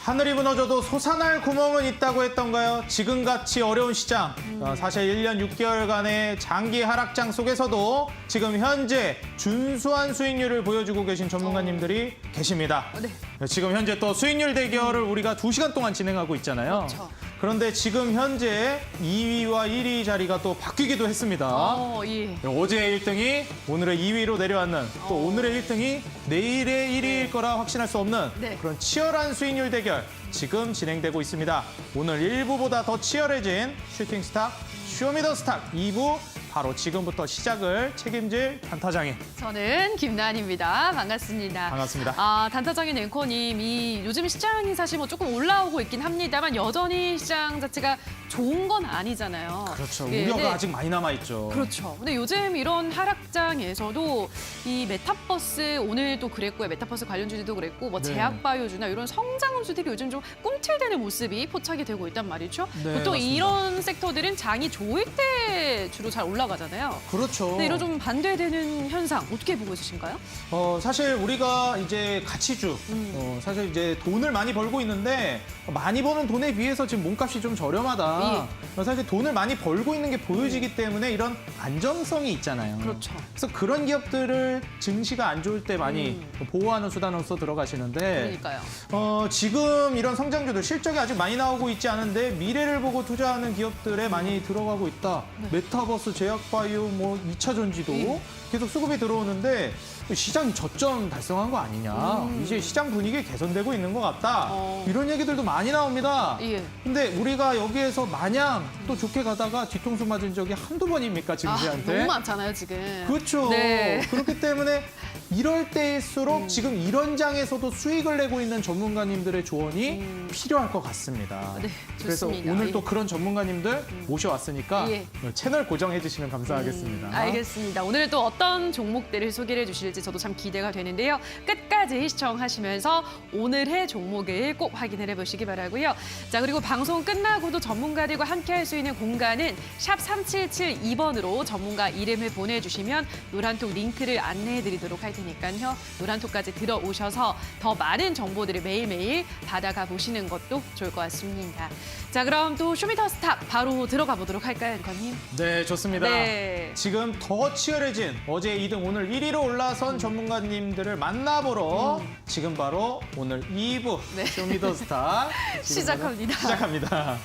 하늘이 무너져도 솟아날 구멍은 있다고 했던가요? 지금같이 어려운 시장, 사실 1년 6개월간의 장기 하락장 속에서도 지금 현재 준수한 수익률을 보여주고 계신 전문가님들이 계십니다. 네. 지금 현재 또 수익률 대결을 우리가 2시간 동안 진행하고 있잖아요. 그렇죠. 그런데 지금 현재 2위와 1위 자리가 또 바뀌기도 했습니다. 예. 어제의 1등이 오늘의 2위로 내려앉는, 또 오늘의 1등이 내일의 1위일 거라 확신할 수 없는 네. 그런 치열한 수익률 대결 지금 진행되고 있습니다. 오늘 1부보다 더 치열해진 슈팅스타 쇼미더스탁 2부 바로 지금부터 시작을 책임질 단타장인. 저는 김나은입니다. 반갑습니다. 반갑습니다. 단타장인 앵커님, 요즘 시장이 사실 뭐 조금 올라오고 있긴 합니다만 여전히 시장 자체가 좋은 건 아니잖아요. 그렇죠. 예, 우려가 네. 아직 많이 남아있죠. 그렇죠. 근데 요즘 이런 하락장에서도 이 메타버스 오늘도 그랬고요. 메타버스 관련주들도 그랬고 뭐 네. 제약바이오주나 이런 성장주들이 요즘 좀 꿈틀대는 모습이 포착이 되고 있단 말이죠. 네, 보통 맞습니다. 이런 섹터들은 장이 좋을 때 주로 잘 올라가잖아요. 그렇죠. 근데 이런 좀 반대되는 현상 어떻게 보고 있으신가요? 사실 우리가 이제 가치주, 사실 이제 돈을 많이 벌고 있는데 많이 버는 돈에 비해서 지금 몸값이 좀 저렴하다. 사실 돈을 많이 벌고 있는 게 보여지기 때문에 이런 안정성이 있잖아요. 그렇죠. 그래서 그런 기업들을 증시가 안 좋을 때 많이 보호하는 수단으로서 들어가시는데 그러니까요. 지금 이런 성장주들 실적이 아직 많이 나오고 있지 않은데 미래를 보고 투자하는 기업들에 많이 들어가고 있다. 메타버스, 제약바이오, 뭐 2차 전지도 계속 수급이 들어오는데 시장이 저점 달성한 거 아니냐. 이제 시장 분위기 개선되고 있는 것 같다. 이런 얘기들도 많이 나옵니다. 예. 근데 우리가 여기에서 마냥 또 좋게 가다가 뒤통수 맞은 적이 한두 번입니까, 증시한테? 너무 많잖아요, 지금. 그렇죠. 네. 그렇기 때문에 이럴 때일수록 지금 이런 장에서도 수익을 내고 있는 전문가님들의 조언이 필요할 것 같습니다. 네, 그래서 좋습니다. 오늘 예. 또 그런 전문가님들 모셔왔으니까 예. 채널 고정해 주시면 감사하겠습니다. 알겠습니다. 오늘 또 어떤 종목들을 소개해 주실지 저도 참 기대가 되는데요. 끝까지 시청하시면서 오늘의 종목을 꼭 확인을 해보시기 바라고요. 자, 그리고 방송 끝나고도 전문가들과 함께할 수 있는 공간은 샵 3772번으로 전문가 이름을 보내주시면 노란톡 링크를 안내해드리도록 할 테니까요. 노란톡까지 들어오셔서 더 많은 정보들을 매일매일 받아가 보시는 것도 좋을 것 같습니다. 자, 그럼 또 쇼미더스탁 바로 들어가 보도록 할까요, 앵커님? 네, 좋습니다. 네. 지금 더 치열해진 어제 2등 오늘 1위로 올라선 전문가님들을 만나보러 지금 바로 오늘 2부 네. 쇼미더스타 시작합니다. 시작합니다.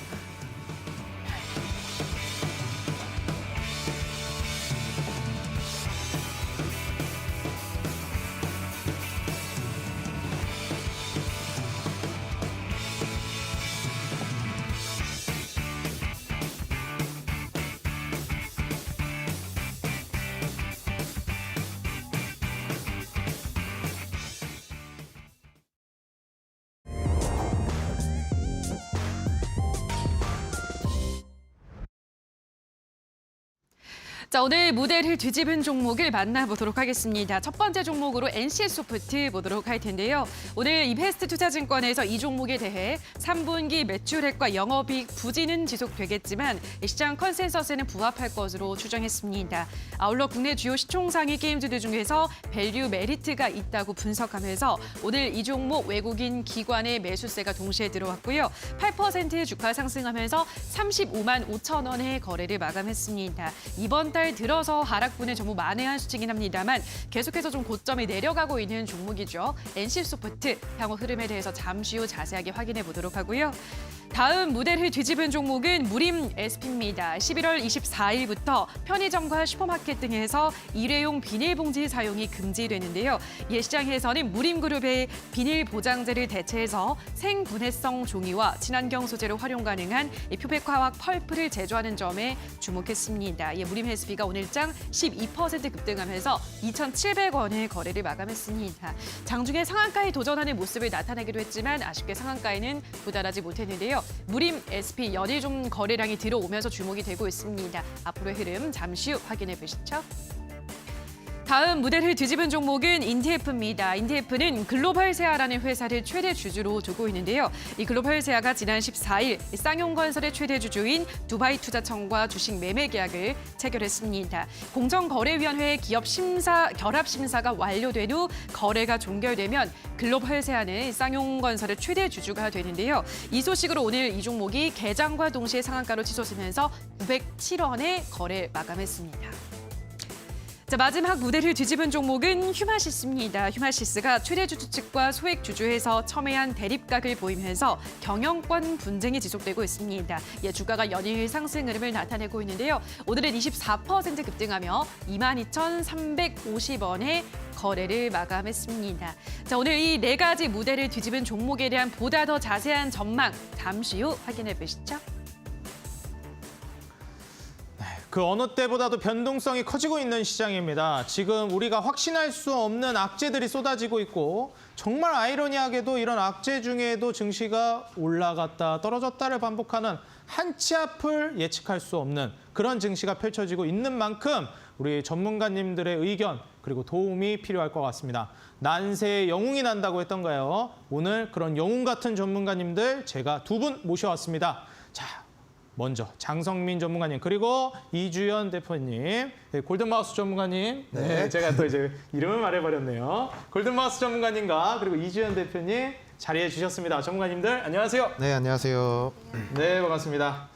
자, 오늘 무대를 뒤집은 종목을 만나보도록 하겠습니다. 첫 번째 종목으로 NC소프트 보도록 할 텐데요. 오늘 이베스트투자증권에서 이 종목에 대해 3분기 매출액과 영업이익 부진은 지속되겠지만 시장 컨센서스는 부합할 것으로 추정했습니다. 아울러 국내 주요 시총상위 게임주들 중에서 밸류 메리트가 있다고 분석하면서 오늘 이 종목 외국인 기관의 매수세가 동시에 들어왔고요. 8% 주가 상승하면서 35만 5천 원의 거래를 마감했습니다. 이번 달 들어서 하락분을 전부 만회한 수치긴 합니다만 계속해서 좀 고점에 내려가고 있는 종목이죠. NC소프트 향후 흐름에 대해서 잠시 후 자세하게 확인해 보도록 하고요. 다음 무대를 뒤집은 종목은 무림 SP입니다. 11월 24일부터 편의점과 슈퍼마켓 등에서 일회용 비닐봉지 사용이 금지되는데요. 예시장에서는 무림그룹의 비닐 보장제를 대체해서 생분해성 종이와 친환경 소재로 활용 가능한 표백화학 펄프를 제조하는 점에 주목했습니다. 무림 SP가 오늘장 12% 급등하면서 2,700원의 거래를 마감했습니다. 장중에 상한가에 도전하는 모습을 나타내기도 했지만 아쉽게 상한가에는 도달하지 못했는데요. 무림 SP 연일 좀 거래량이 들어오면서 주목이 되고 있습니다. 앞으로의 흐름 잠시 후 확인해 보시죠. 다음 무대를 뒤집은 종목은 인디에프입니다. 인디에프는 글로벌세아라는 회사를 최대 주주로 두고 있는데요. 이 글로벌세아가 지난 14일 쌍용건설의 최대 주주인 두바이 투자청과 주식 매매 계약을 체결했습니다. 공정거래위원회의 결합 심사가 완료된 후 거래가 종결되면 글로벌세아는 쌍용건설의 최대 주주가 되는데요. 이 소식으로 오늘 이 종목이 개장과 동시에 상한가로 치솟으면서 907원에 거래 마감했습니다. 자, 마지막 무대를 뒤집은 종목은 휴마시스입니다. 휴마시스가 최대 주주 측과 소액 주주에서 첨예한 대립각을 보이면서 경영권 분쟁이 지속되고 있습니다. 주가가 연일 상승 흐름을 나타내고 있는데요. 오늘은 24% 급등하며 22,350원에 거래를 마감했습니다. 자, 오늘 이 네 가지 무대를 뒤집은 종목에 대한 보다 더 자세한 전망 잠시 후 확인해 보시죠. 그 어느 때보다도 변동성이 커지고 있는 시장입니다. 지금 우리가 확신할 수 없는 악재들이 쏟아지고 있고 정말 아이러니하게도 이런 악재 중에도 증시가 올라갔다 떨어졌다를 반복하는 한치 앞을 예측할 수 없는 그런 증시가 펼쳐지고 있는 만큼 우리 전문가님들의 의견 그리고 도움이 필요할 것 같습니다. 난세에 영웅이 난다고 했던가요? 오늘 그런 영웅 같은 전문가님들 제가 두 분 모셔왔습니다. 자, 먼저 장성민 전문가님 그리고 이주연 대표님, 골든마우스 전문가님. 네, 제가 또 이제 이름을 말해버렸네요. 골든마우스 전문가님과 그리고 이주연 대표님 자리해 주셨습니다. 전문가님들 안녕하세요. 네, 안녕하세요. 네, 반갑습니다.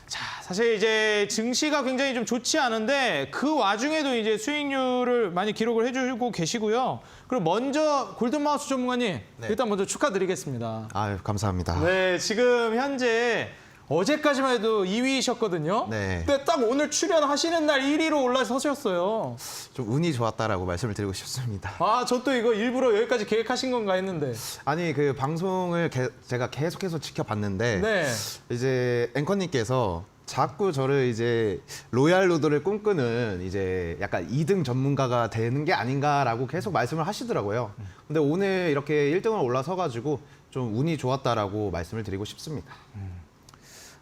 자, 사실 이제 증시가 굉장히 좀 좋지 않은데 그 와중에도 이제 수익률을 많이 기록을 해주고 계시고요. 그리고 먼저 골든마우스 전문가님 일단 먼저 축하드리겠습니다. 아유, 감사합니다. 네, 지금 현재 어제까지만 해도 2위이셨거든요. 네. 근데 딱 오늘 출연하시는 날 1위로 올라서셨어요. 좀 운이 좋았다라고 말씀을 드리고 싶습니다. 아, 저 또 이거 일부러 여기까지 계획하신 건가 했는데. 아니, 그 방송을 제가 계속해서 지켜봤는데 네. 이제 앵커님께서 자꾸 저를 이제 로얄 로드를 꿈꾸는 이제 약간 2등 전문가가 되는 게 아닌가라고 계속 말씀을 하시더라고요. 근데 오늘 이렇게 1등을 올라서가지고 좀 운이 좋았다라고 말씀을 드리고 싶습니다.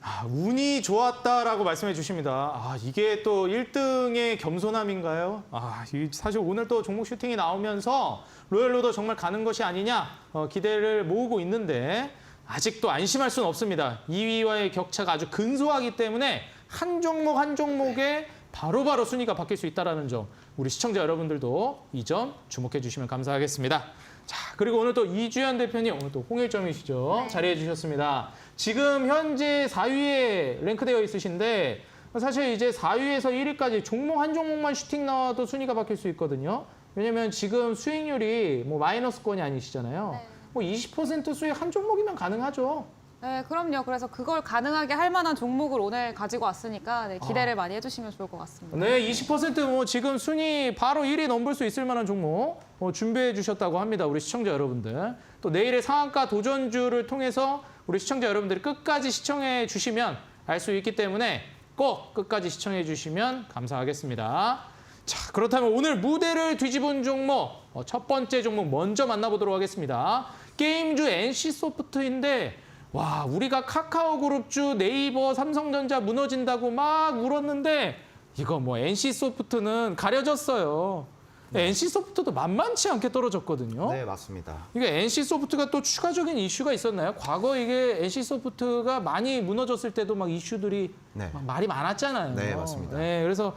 아, 운이 좋았다라고 말씀해 주십니다. 아, 이게 또 1등의 겸손함인가요? 아, 사실 오늘 또 종목 슈팅이 나오면서 로얄로더 정말 가는 것이 아니냐 기대를 모으고 있는데 아직도 안심할 수는 없습니다. 2위와의 격차가 아주 근소하기 때문에 한 종목 한 종목에 바로바로 순위가 바뀔 수 있다는 점 우리 시청자 여러분들도 이 점 주목해 주시면 감사하겠습니다. 자, 그리고 오늘 또 이주연 대표님 오늘 또 홍일점이시죠? 네. 자리해 주셨습니다. 지금 현재 4위에 랭크되어 있으신데 사실 이제 4위에서 1위까지 종목 한 종목만 슈팅 나와도 순위가 바뀔 수 있거든요. 왜냐면 지금 수익률이 뭐 마이너스권이 아니시잖아요. 네. 뭐 20% 수익 한 종목이면 가능하죠. 네, 그럼요. 그래서 그걸 가능하게 할 만한 종목을 오늘 가지고 왔으니까 기대를 많이 해주시면 좋을 것 같습니다. 네, 20%뭐 지금 순위 바로 1위 넘볼 수 있을 만한 종목 준비해 주셨다고 합니다. 우리 시청자 여러분들. 또 내일의 상한가 도전주를 통해서 우리 시청자 여러분들이 끝까지 시청해 주시면 알 수 있기 때문에 꼭 끝까지 시청해 주시면 감사하겠습니다. 자, 그렇다면 오늘 무대를 뒤집은 종목 첫 번째 종목 먼저 만나보도록 하겠습니다. 게임주 NC소프트인데 와, 우리가 카카오그룹주, 네이버, 삼성전자 무너진다고 막 울었는데 이거 뭐 NC소프트는 가려졌어요. NC소프트도 만만치 않게 떨어졌거든요. 네, 맞습니다. 이게 NC소프트가 또 추가적인 이슈가 있었나요? 과거 이게 NC소프트가 많이 무너졌을 때도 막 이슈들이 네. 막 말이 많았잖아요. 네, 맞습니다. 네, 그래서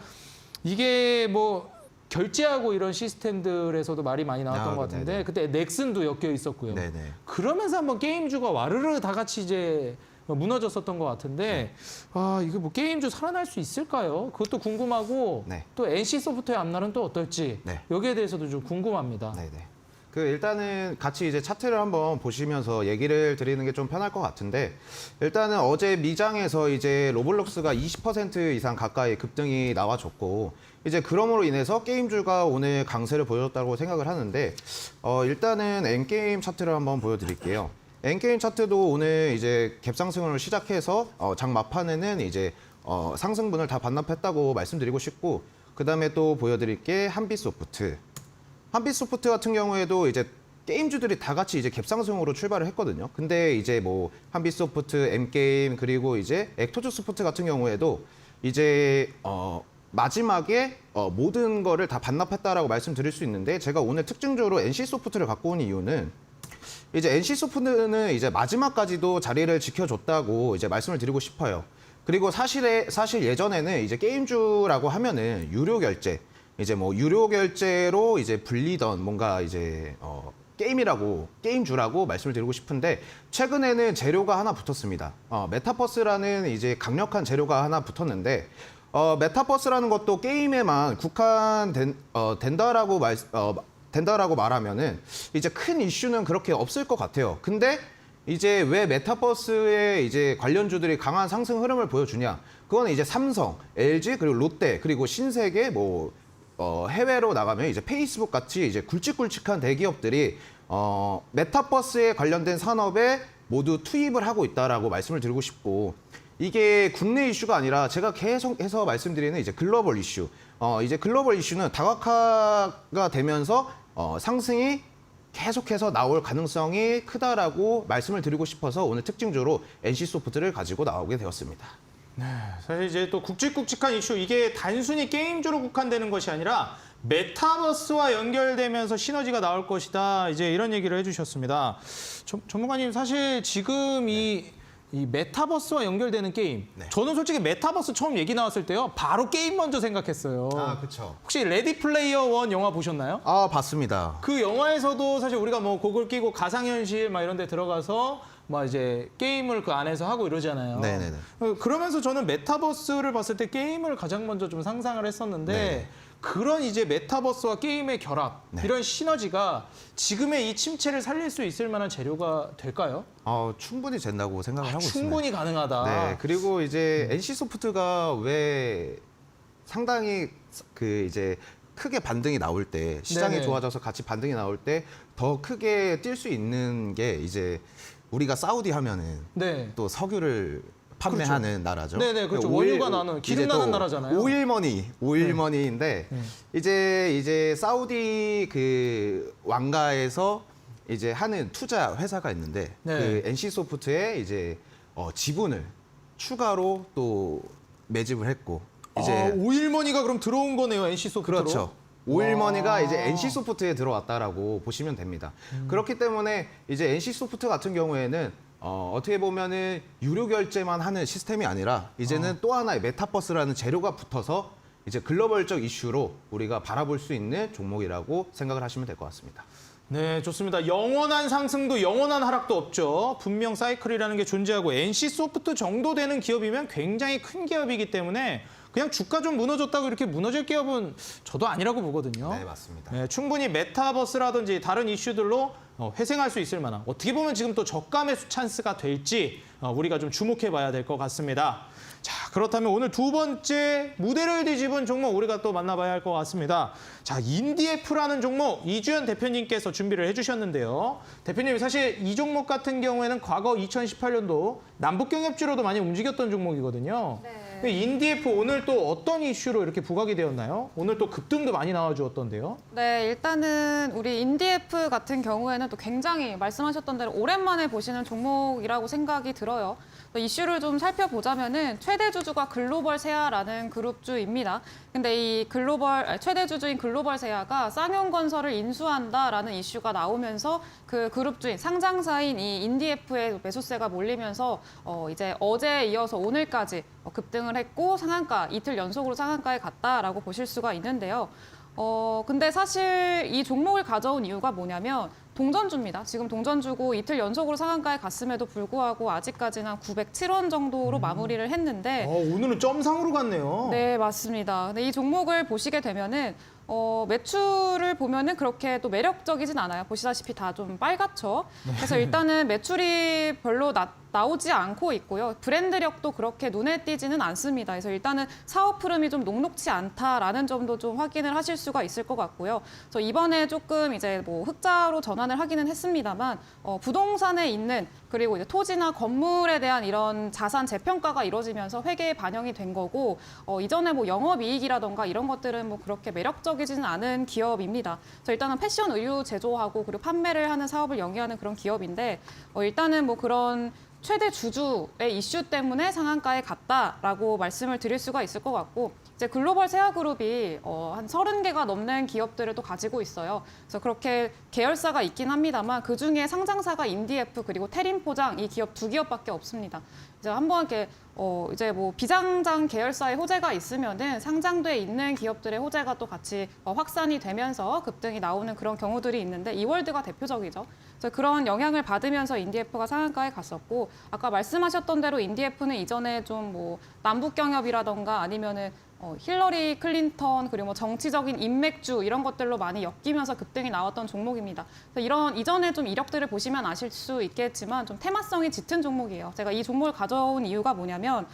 이게 뭐 결제하고 이런 시스템들에서도 말이 많이 나왔던 아, 것 같은데 네네. 그때 넥슨도 엮여 있었고요. 네네. 그러면서 한번 게임주가 와르르 다 같이 이제 무너졌었던 것 같은데 아, 이거 뭐 게임주 살아날 수 있을까요? 그것도 궁금하고 네. 또 NC소프트의 앞날은 또 어떨지 네. 여기에 대해서도 좀 궁금합니다. 네네. 그 일단은 같이 이제 차트를 한번 보시면서 얘기를 드리는 게 좀 편할 것 같은데 일단은 어제 미장에서 이제 로블록스가 20% 이상 가까이 급등이 나와줬고 이제 그럼으로 인해서 게임주가 오늘 강세를 보여줬다고 생각을 하는데 일단은 N게임 차트를 한번 보여드릴게요. N게임 차트도 오늘 이제 갭상승을 시작해서 장 막판에는 이제 상승분을 다 반납했다고 말씀드리고 싶고 그다음에 또 보여드릴 게 한빛소프트. 한빛소프트 같은 경우에도 이제 게임주들이 다 같이 이제 갭상승으로 출발을 했거든요. 근데 이제 뭐 한빛소프트, M게임 그리고 이제 액토즈스포트 같은 경우에도 이제 마지막에 모든 거를 다 반납했다라고 말씀드릴 수 있는데 제가 오늘 특징적으로 NC소프트를 갖고 온 이유는 이제 NC소프트는 이제 마지막까지도 자리를 지켜줬다고 이제 말씀을 드리고 싶어요. 그리고 사실 예전에는 이제 게임주라고 하면은 유료 결제, 이제 뭐 유료 결제로 이제 불리던 뭔가 이제 게임주라고 말씀을 드리고 싶은데 최근에는 재료가 하나 붙었습니다. 메타버스라는 이제 강력한 재료가 하나 붙었는데 메타버스라는 것도 게임에만 된다라고 말하면은 이제 큰 이슈는 그렇게 없을 것 같아요. 근데 이제 왜 메타버스의 이제 관련주들이 강한 상승 흐름을 보여주냐? 그거는 이제 삼성, LG 그리고 롯데 그리고 신세계 뭐 해외로 나가면 이제 페이스북 같이 이제 굵직굵직한 대기업들이 메타버스에 관련된 산업에 모두 투입을 하고 있다라고 말씀을 드리고 싶고 이게 국내 이슈가 아니라 제가 계속해서 말씀드리는 이제 글로벌 이슈. 이제 글로벌 이슈는 다각화가 되면서 상승이 계속해서 나올 가능성이 크다라고 말씀을 드리고 싶어서 오늘 특징적으로 NC소프트를 가지고 나오게 되었습니다. 사실 이제 또 굵직굵직한 이슈, 이게 단순히 게임주로 국한되는 것이 아니라 메타버스와 연결되면서 시너지가 나올 것이다. 이제 이런 얘기를 해주셨습니다. 전문가님, 사실 지금 이 메타버스와 연결되는 게임, 저는 솔직히 메타버스 처음 얘기 나왔을 때요, 바로 게임 먼저 생각했어요. 그렇죠. 혹시 레디 플레이어 원 영화 보셨나요? 봤습니다. 그 영화에서도 사실 우리가 뭐 곡을 끼고 가상현실 막 이런 데 들어가서 막 이제 게임을 그 안에서 하고 이러잖아요. 네네네. 그러면서 저는 메타버스를 봤을 때 게임을 가장 먼저 좀 상상을 했었는데 네. 그런 이제 메타버스와 게임의 결합, 네. 이런 시너지가 지금의 이 침체를 살릴 수 있을 만한 재료가 될까요? 충분히 된다고 생각을 하고 있습니다. 충분히 가능하다. 네, 그리고 이제 NC소프트가 왜 상당히 그 이제 크게 반등이 나올 때 시장이 네네. 좋아져서 같이 반등이 나올 때 더 크게 뛸 수 있는 게 이제 우리가 사우디 하면은 네. 또 석유를 판매하는 나라죠. 네네, 그렇죠. 오일- 원유가 나는, 기름 이제 나는 또 나라잖아요. 오일머니인데 이제 사우디 그 왕가에서 이제 하는 투자 회사가 있는데 네. 그 NC소프트에 이제 지분을 추가로 또 매집을 했고 이제 오일머니가 그럼 들어온 거네요, NC소프트로. 그렇죠. 오일머니가 이제 NC소프트에 들어왔다라고 보시면 됩니다. 그렇기 때문에 이제 NC소프트 같은 경우에는 어떻게 보면은 유료 결제만 하는 시스템이 아니라 이제는 또 하나의 메타버스라는 재료가 붙어서 이제 글로벌적 이슈로 우리가 바라볼 수 있는 종목이라고 생각을 하시면 될 것 같습니다. 네, 좋습니다. 영원한 상승도 영원한 하락도 없죠. 분명 사이클이라는 게 존재하고 NC소프트 정도 되는 기업이면 굉장히 큰 기업이기 때문에 그냥 주가 좀 무너졌다고 이렇게 무너질 기업은 저도 아니라고 보거든요. 네, 맞습니다. 네, 충분히 메타버스라든지 다른 이슈들로 회생할 수 있을 만한, 어떻게 보면 지금 또 저가 매수 찬스가 될지 우리가 좀 주목해 봐야 될 것 같습니다. 자, 그렇다면 오늘 두 번째 무대를 뒤집은 종목 우리가 또 만나봐야 할 것 같습니다. 자, 인디에프라는 종목 이주연 대표님께서 준비를 해주셨는데요. 대표님, 사실 이 종목 같은 경우에는 과거 2018년도 남북경협주로도 많이 움직였던 종목이거든요. 네. 인디에프 오늘 또 어떤 이슈로 이렇게 부각이 되었나요? 오늘 또 급등도 많이 나와주었던데요. 네, 일단은 우리 인디에프 같은 경우에는 또 굉장히 말씀하셨던 대로 오랜만에 보시는 종목이라고 생각이 들어요. 또 이슈를 좀 살펴보자면은 최대 주주가 글로벌 세아라는 그룹주입니다. 근데 이 최대 주주인 글로벌 세아가 쌍용건설을 인수한다라는 이슈가 나오면서 그 그룹주인 상장사인 이 인디에프의 매수세가 몰리면서 이제 어제에 이어서 오늘까지 급등을 했고 상한가 이틀 연속으로 상한가에 갔다라고 보실 수가 있는데요. 근데 사실 이 종목을 가져온 이유가 뭐냐면 동전주입니다. 지금 동전주고 이틀 연속으로 상한가에 갔음에도 불구하고 아직까지는 907원 정도로 마무리를 했는데 오늘은 점상으로 갔네요. 네, 맞습니다. 근데 이 종목을 보시게 되면은 매출을 보면은 그렇게 또 매력적이진 않아요. 보시다시피 다 좀 빨갛죠. 그래서 일단은 매출이 별로 나오지 않고 있고요. 브랜드력도 그렇게 눈에 띄지는 않습니다. 그래서 일단은 사업 흐름이 좀 녹록치 않다라는 점도 좀 확인을 하실 수가 있을 것 같고요. 그래서 이번에 조금 이제 뭐 흑자로 전환을 하기는 했습니다만 부동산에 있는 그리고 이제 토지나 건물에 대한 이런 자산 재평가가 이루어지면서 회계에 반영이 된 거고 이전에 뭐 영업이익이라던가 이런 것들은 뭐 그렇게 매력적이지는 않은 기업입니다. 그래서 일단은 패션 의류 제조하고 그리고 판매를 하는 사업을 영위하는 그런 기업인데 일단은 뭐 그런 최대 주주의 이슈 때문에 상한가에 갔다라고 말씀을 드릴 수가 있을 것 같고 이제 글로벌 세아그룹이 한 30개가 넘는 기업들을 또 가지고 있어요. 그래서 그렇게 계열사가 있긴 합니다만 그중에 상장사가 인디에프 그리고 테림포장 이 기업 2기업밖에 없습니다. 이제 한번 이렇게 이제 뭐 비상장 계열사의 호재가 있으면은 상장돼 있는 기업들의 호재가 또 같이 확산이 되면서 급등이 나오는 그런 경우들이 있는데 이월드가 대표적이죠. 그래서 그런 영향을 받으면서 인디에프가 상한가에 갔었고 아까 말씀하셨던 대로 인디에프는 이전에 좀 뭐 남북 경협이라던가 아니면은 힐러리 클린턴 그리고 뭐 정치적인 인맥주 이런 것들로 많이 엮이면서 급등이 나왔던 종목입니다. 그래서 이런 이전에 좀 이력들을 보시면 아실 수 있겠지만 좀 테마성이 짙은 종목이에요. 제가 이 종목을 가져온 이유가 뭐냐면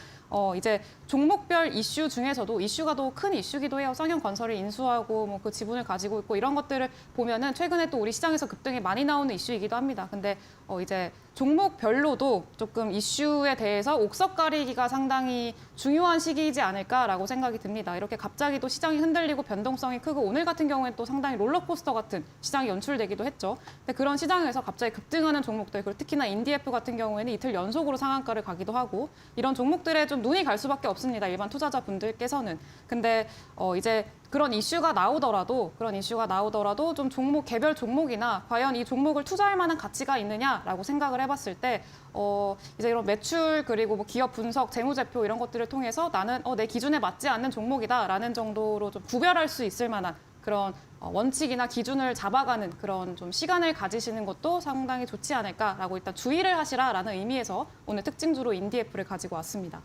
이제 종목별 이슈 중에서도 이슈가 더 큰 이슈기도 해요. 쌍용건설을 인수하고 뭐 그 지분을 가지고 있고 이런 것들을 보면은 최근에 또 우리 시장에서 급등이 많이 나오는 이슈이기도 합니다. 근데 이제 종목별로도 조금 이슈에 대해서 옥석 가리기가 상당히 중요한 시기이지 않을까라고 생각이 듭니다. 이렇게 갑자기 또 시장이 흔들리고 변동성이 크고 오늘 같은 경우에는 또 상당히 롤러코스터 같은 시장이 연출되기도 했죠. 근데 그런 시장에서 갑자기 급등하는 종목들, 그리고 특히나 인디에프 같은 경우에는 이틀 연속으로 상한가를 가기도 하고 이런 종목들에 좀 눈이 갈 수밖에 없습니다. 일반 투자자분들께서는. 근데 이제 그런 이슈가 나오더라도 좀 종목 개별 종목이나 과연 이 종목을 투자할 만한 가치가 있느냐라고 생각을 해봤을 때 이제 이런 매출 그리고 뭐 기업 분석, 재무제표 이런 것들을 통해서 나는 내 기준에 맞지 않는 종목이다라는 정도로 좀 구별할 수 있을 만한 그런 원칙이나 기준을 잡아가는 그런 좀 시간을 가지시는 것도 상당히 좋지 않을까라고 일단 주의를 하시라라는 의미에서 오늘 특징주로 인디에프를 가지고 왔습니다.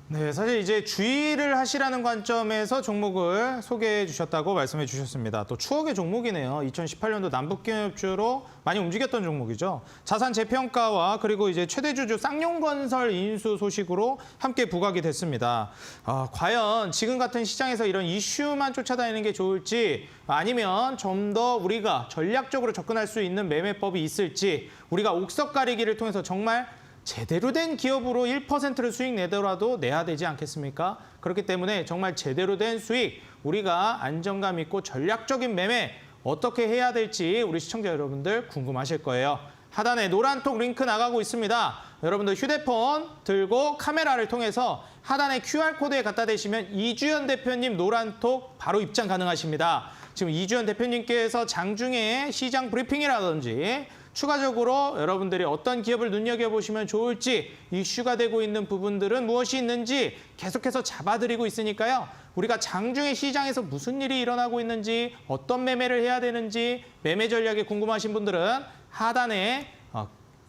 네, 사실 이제 주의를 하시라는 관점에서 종목을 소개해 주셨다고 말씀해 주셨습니다. 또 추억의 종목이네요. 2018년도 남북경협주로 많이 움직였던 종목이죠. 자산 재평가와 그리고 이제 최대주주 쌍용건설 인수 소식으로 함께 부각이 됐습니다. 과연 지금 같은 시장에서 이런 이슈만 쫓아다니는 게 좋을지 아니면 좀 더 우리가 전략적으로 접근할 수 있는 매매법이 있을지 우리가 옥석 가리기를 통해서 정말 제대로 된 기업으로 1%를 수익 내더라도 내야 되지 않겠습니까? 그렇기 때문에 정말 제대로 된 수익, 우리가 안정감 있고 전략적인 매매 어떻게 해야 될지 우리 시청자 여러분들 궁금하실 거예요. 하단에 노란톡 링크 나가고 있습니다. 여러분들 휴대폰 들고 카메라를 통해서 하단에 QR코드에 갖다 대시면 이주연 대표님 노란톡 바로 입장 가능하십니다. 지금 이주연 대표님께서 장중에 시장 브리핑이라든지 추가적으로 여러분들이 어떤 기업을 눈여겨보시면 좋을지 이슈가 되고 있는 부분들은 무엇이 있는지 계속해서 잡아드리고 있으니까요. 우리가 장중에 시장에서 무슨 일이 일어나고 있는지 어떤 매매를 해야 되는지 매매 전략이 궁금하신 분들은 하단에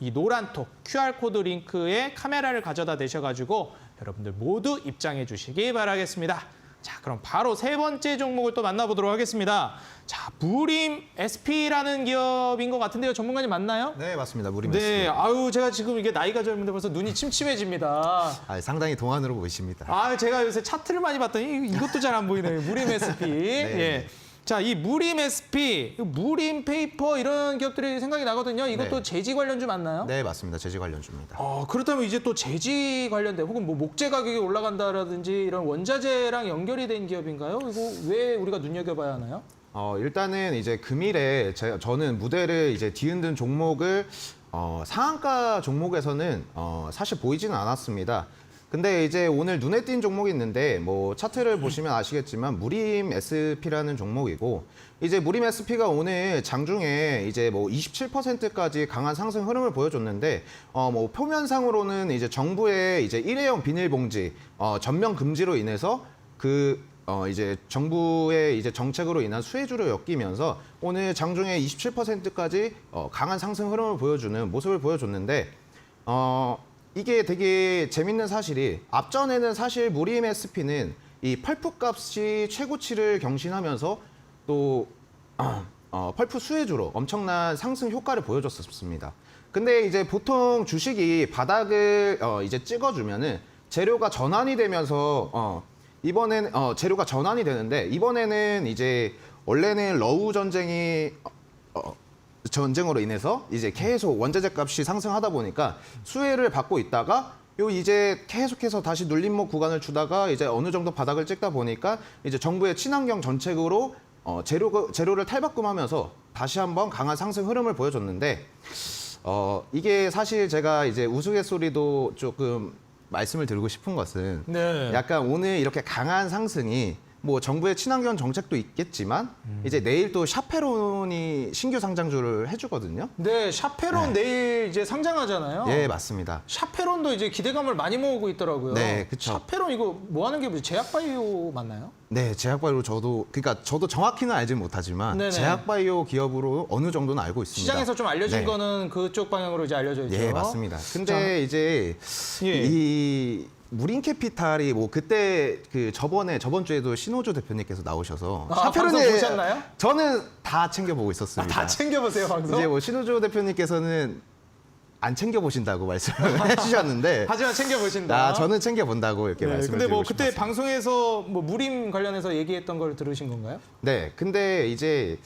이 노란톡 QR코드 링크에 카메라를 가져다 대셔가지고 여러분들 모두 입장해 주시기 바라겠습니다. 자, 그럼 바로 세 번째 종목을 또 만나보도록 하겠습니다. 자, 무림 SP라는 기업인 것 같은데요. 전문가님 맞나요? 네, 맞습니다. 무림 네, 아유, 제가 지금 이게 나이가 젊은데 벌써 눈이 침침해집니다. 상당히 동안으로 보이십니다. 제가 요새 차트를 많이 봤더니 이것도 잘 안 보이네요. 무림 SP. 네. 예. 자, 이 무림 SP, 무림 페이퍼 이런 기업들이 생각이 나거든요. 이것도 네. 제지 관련주 맞나요? 네, 맞습니다. 제지 관련주입니다. 그렇다면 이제 또 제지 관련된 혹은 뭐 목재 가격이 올라간다라든지 이런 원자재랑 연결이 된 기업인가요? 이거 왜 우리가 눈여겨봐야 하나요? 일단은 이제 금일에 저는 무대를 이제 뒤흔든 종목을 상한가 종목에서는 사실 보이지는 않았습니다. 근데 이제 오늘 눈에 띈 종목이 있는데 뭐 차트를 보시면 아시겠지만 무림 SP라는 종목이고 이제 무림 SP가 오늘 장중에 이제 뭐 27%까지 강한 상승 흐름을 보여줬는데 뭐 표면상으로는 이제 정부의 이제 일회용 비닐봉지 전면 금지로 인해서 이제 정부의 이제 정책으로 인한 수혜주로 엮이면서 오늘 장중에 27%까지 강한 상승 흐름을 보여주는 모습을 보여줬는데 이게 되게 재밌는 사실이 앞전에는 사실 무림 SP는 이 펄프 값이 최고치를 경신하면서 또 펄프 수혜주로 엄청난 상승 효과를 보여줬었습니다. 근데 이제 보통 주식이 바닥을 이제 찍어주면은 재료가 전환이 되면서 이번엔 재료가 전환이 되는데 이번에는 이제 원래는 러우 전쟁으로 인해서 이제 계속 원자재 값이 상승하다 보니까 수혜를 받고 있다가 이제 계속해서 다시 눌림목 구간을 주다가 이제 어느 정도 바닥을 찍다 보니까 이제 정부의 친환경 정책으로 재료를 탈바꿈하면서 다시 한번 강한 상승 흐름을 보여줬는데 이게 사실 제가 이제 우스갯소리도 조금 말씀을 드리고 싶은 것은 네. 약간 오늘 이렇게 강한 상승이 뭐 정부의 친환경 정책도 있겠지만 이제 내일 또 샤페론이 신규 상장주를 해주거든요. 네, 샤페론 내일 이제 상장하잖아요. 예, 맞습니다. 샤페론도 이제 기대감을 많이 모으고 있더라고요. 네, 그쵸. 샤페론 이거 뭐 하는 게 뭐지? 제약바이오 맞나요? 네, 제약바이오 저도 정확히는 알지 못하지만 네네. 제약바이오 기업으로 어느 정도는 알고 있습니다. 시장에서 좀 알려진 네. 거는 그쪽 방향으로 이제 알려져 있죠. 예, 맞습니다. 근데 이제 예. 이 무린캐피탈이 뭐 그때 저번 주에도 신호조 대표님께서 나오셔서 방송 보셨나요? 저는 다 챙겨보고 있었습니다. 다 챙겨보세요, 방송. 이제 뭐 신호조 대표님께서는 안 챙겨보신다고 말씀을 해주셨는데 하지만 챙겨보신다. 저는 챙겨본다고 이렇게 네, 말씀을 근데 뭐 드리고 그때 싶었습니다. 방송에서 뭐 무림 관련해서 얘기했던 걸 들으신 건가요? 네, 근데 이제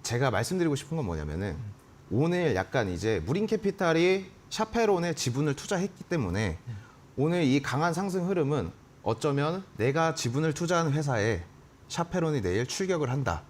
제가 말씀드리고 싶은 건 뭐냐면은 오늘 약간 이제 무린캐피탈이 샤페론에 지분을 투자했기 때문에 오늘 이 강한 상승 흐름은 어쩌면 내가 지분을 투자한 회사에 샤페론이 내일 출격을 한다.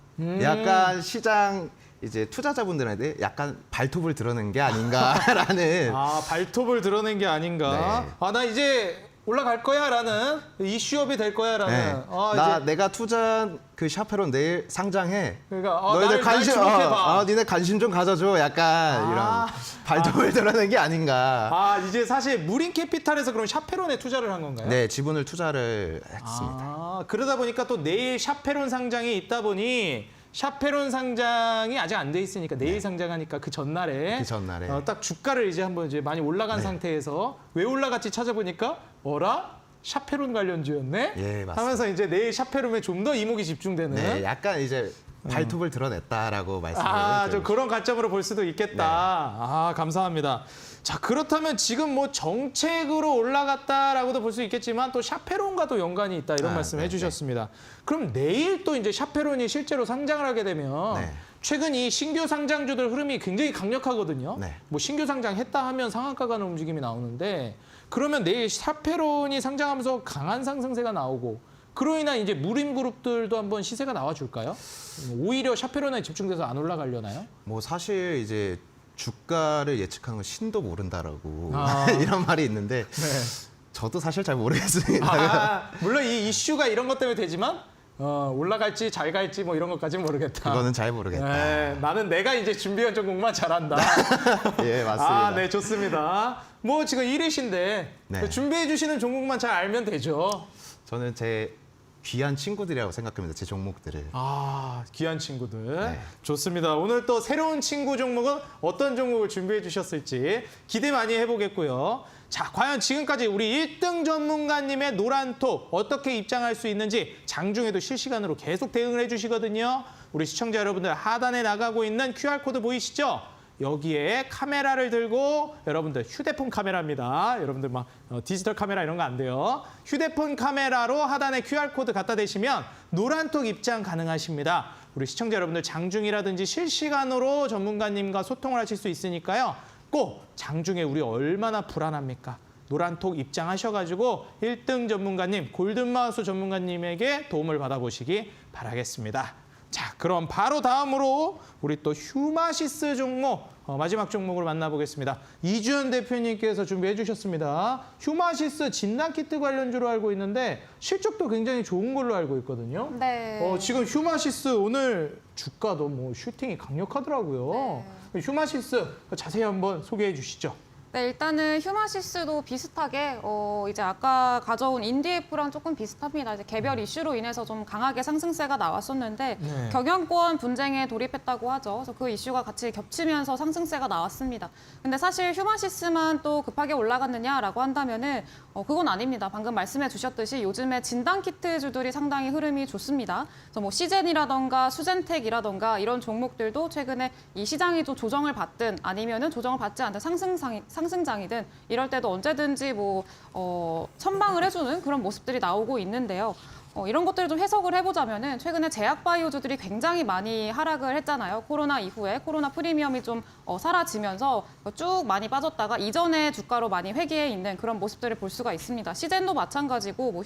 약간 시장 이제 투자자분들한테 약간 발톱을 드러낸 게 아닌가라는 아, 발톱을 드러낸 게 아닌가. 네. 아, 나 이제 올라갈 거야라는 이슈업이 될 거야라는. 네. 이제 내가 투자한 그 샤페론 내일 상장해. 그러니까 너희들 날 주목해봐. 니네 관심 좀 가져줘. 약간 이런 발톱을 드러낸 게 아닌가. 아, 이제 사실 무린캐피탈에서 그럼 샤페론에 투자를 한 건가요? 네, 지분을 투자를 했습니다. 아, 그러다 보니까 또 내일 샤페론 상장이 있다 보니 샤페론 상장이 아직 안 돼 있으니까 내일 상장하니까 그 전날에 그 전날에. 딱 주가를 이제 한번 이제 많이 올라간 상태에서 왜 올라갔지 찾아보니까 어라? 샤페론 관련주였네? 예, 맞습니다. 하면서 이제 내일 샤페론에 좀 더 이목이 집중되는 네, 약간 이제 발톱을 드러냈다라고 말씀을 좀 드리고 그런 관점으로 볼 수도 있겠다. 네. 아, 감사합니다. 자, 그렇다면 지금 뭐 정책으로 올라갔다라고도 볼 수 있겠지만 또 샤페론과도 연관이 있다 이런 말씀 네, 해주셨습니다. 그럼 내일 또 이제 샤페론이 실제로 상장을 하게 되면 네. 최근 이 신규 상장주들 흐름이 굉장히 강력하거든요. 네. 뭐 신규 상장했다 하면 상한가 가는 움직임이 나오는데 그러면 내일 샤페론이 상장하면서 강한 상승세가 나오고 그로 인한 이제 무림 그룹들도 한번 시세가 나와줄까요? 오히려 샤페론에 집중돼서 안 올라가려나요? 뭐 사실 이제 주가를 예측하는 건 신도 모른다라고 아. 이런 말이 있는데 저도 사실 잘 모르겠습니다. 물론 이 이슈가 이런 것 때문에 되지만 올라갈지 잘 갈지 뭐 이런 것까지는 모르겠다. 그거는 잘 모르겠다. 네, 나는 내가 이제 준비한 종목만 잘한다. 예, 맞습니다. 아, 네, 좋습니다. 뭐 지금 1위신데 네. 준비해 주시는 종목만 잘 알면 되죠. 저는 제 귀한 친구들이라고 생각합니다. 제 종목들을. 아, 귀한 친구들. 네. 좋습니다. 오늘 또 새로운 친구 종목은 어떤 종목을 준비해 주셨을지 기대 많이 해보겠고요. 자, 과연 지금까지 우리 1등 전문가님의 노란톡 어떻게 입장할 수 있는지 장중에도 실시간으로 계속 대응을 해주시거든요. 우리 시청자 여러분들 하단에 나가고 있는 QR코드 보이시죠? 여기에 카메라를 들고 여러분들 휴대폰 카메라입니다. 여러분들 막 디지털 카메라 이런 거 안 돼요. 휴대폰 카메라로 하단에 QR코드 갖다 대시면 노란톡 입장 가능하십니다. 우리 시청자 여러분들 장중이라든지 실시간으로 전문가님과 소통을 하실 수 있으니까요. 꼭 장중에 우리 얼마나 불안합니까? 노란톡 입장하셔가지고 1등 전문가님, 골든마우스 전문가님에게 도움을 받아보시기 바라겠습니다. 자, 그럼 바로 다음으로 우리 또 휴마시스 종목 마지막 종목을 만나보겠습니다. 이주연 대표님께서 준비해 주셨습니다. 휴마시스 진단키트 관련주로 알고 있는데 실적도 굉장히 좋은 걸로 알고 있거든요. 네. 지금 휴마시스 오늘 주가도 뭐 슈팅이 강력하더라고요. 휴마시스 자세히 한번 소개해 주시죠. 네, 일단은 휴마시스도 비슷하게 이제 아까 가져온 인디에프랑 조금 비슷합니다. 이제 개별 이슈로 인해서 좀 강하게 상승세가 나왔었는데 네. 경영권 분쟁에 돌입했다고 하죠. 그래서 그 이슈가 같이 겹치면서 상승세가 나왔습니다. 근데 사실 휴마시스만 또 급하게 올라갔느냐라고 한다면은 그건 아닙니다. 방금 말씀해 주셨듯이 요즘에 진단키트주들이 상당히 흐름이 좋습니다. 그래서 뭐 시젠이라던가 수젠텍이라던가 이런 종목들도 최근에 이 시장이 좀 조정을 받든 아니면은 조정을 받지 않든 상승장이든 이럴 때도 언제든지 뭐 선방을 해주는 그런 모습들이 나오고 있는데요. 이런 것들을 좀 해석을 해보자면은 최근에 제약바이오주들이 굉장히 많이 하락을 했잖아요. 코로나 이후에 코로나 프리미엄이 좀 사라지면서 쭉 많이 빠졌다가 이전의 주가로 많이 회귀해 있는 그런 모습들을 볼 수가 있습니다. 시젠도 마찬가지고 뭐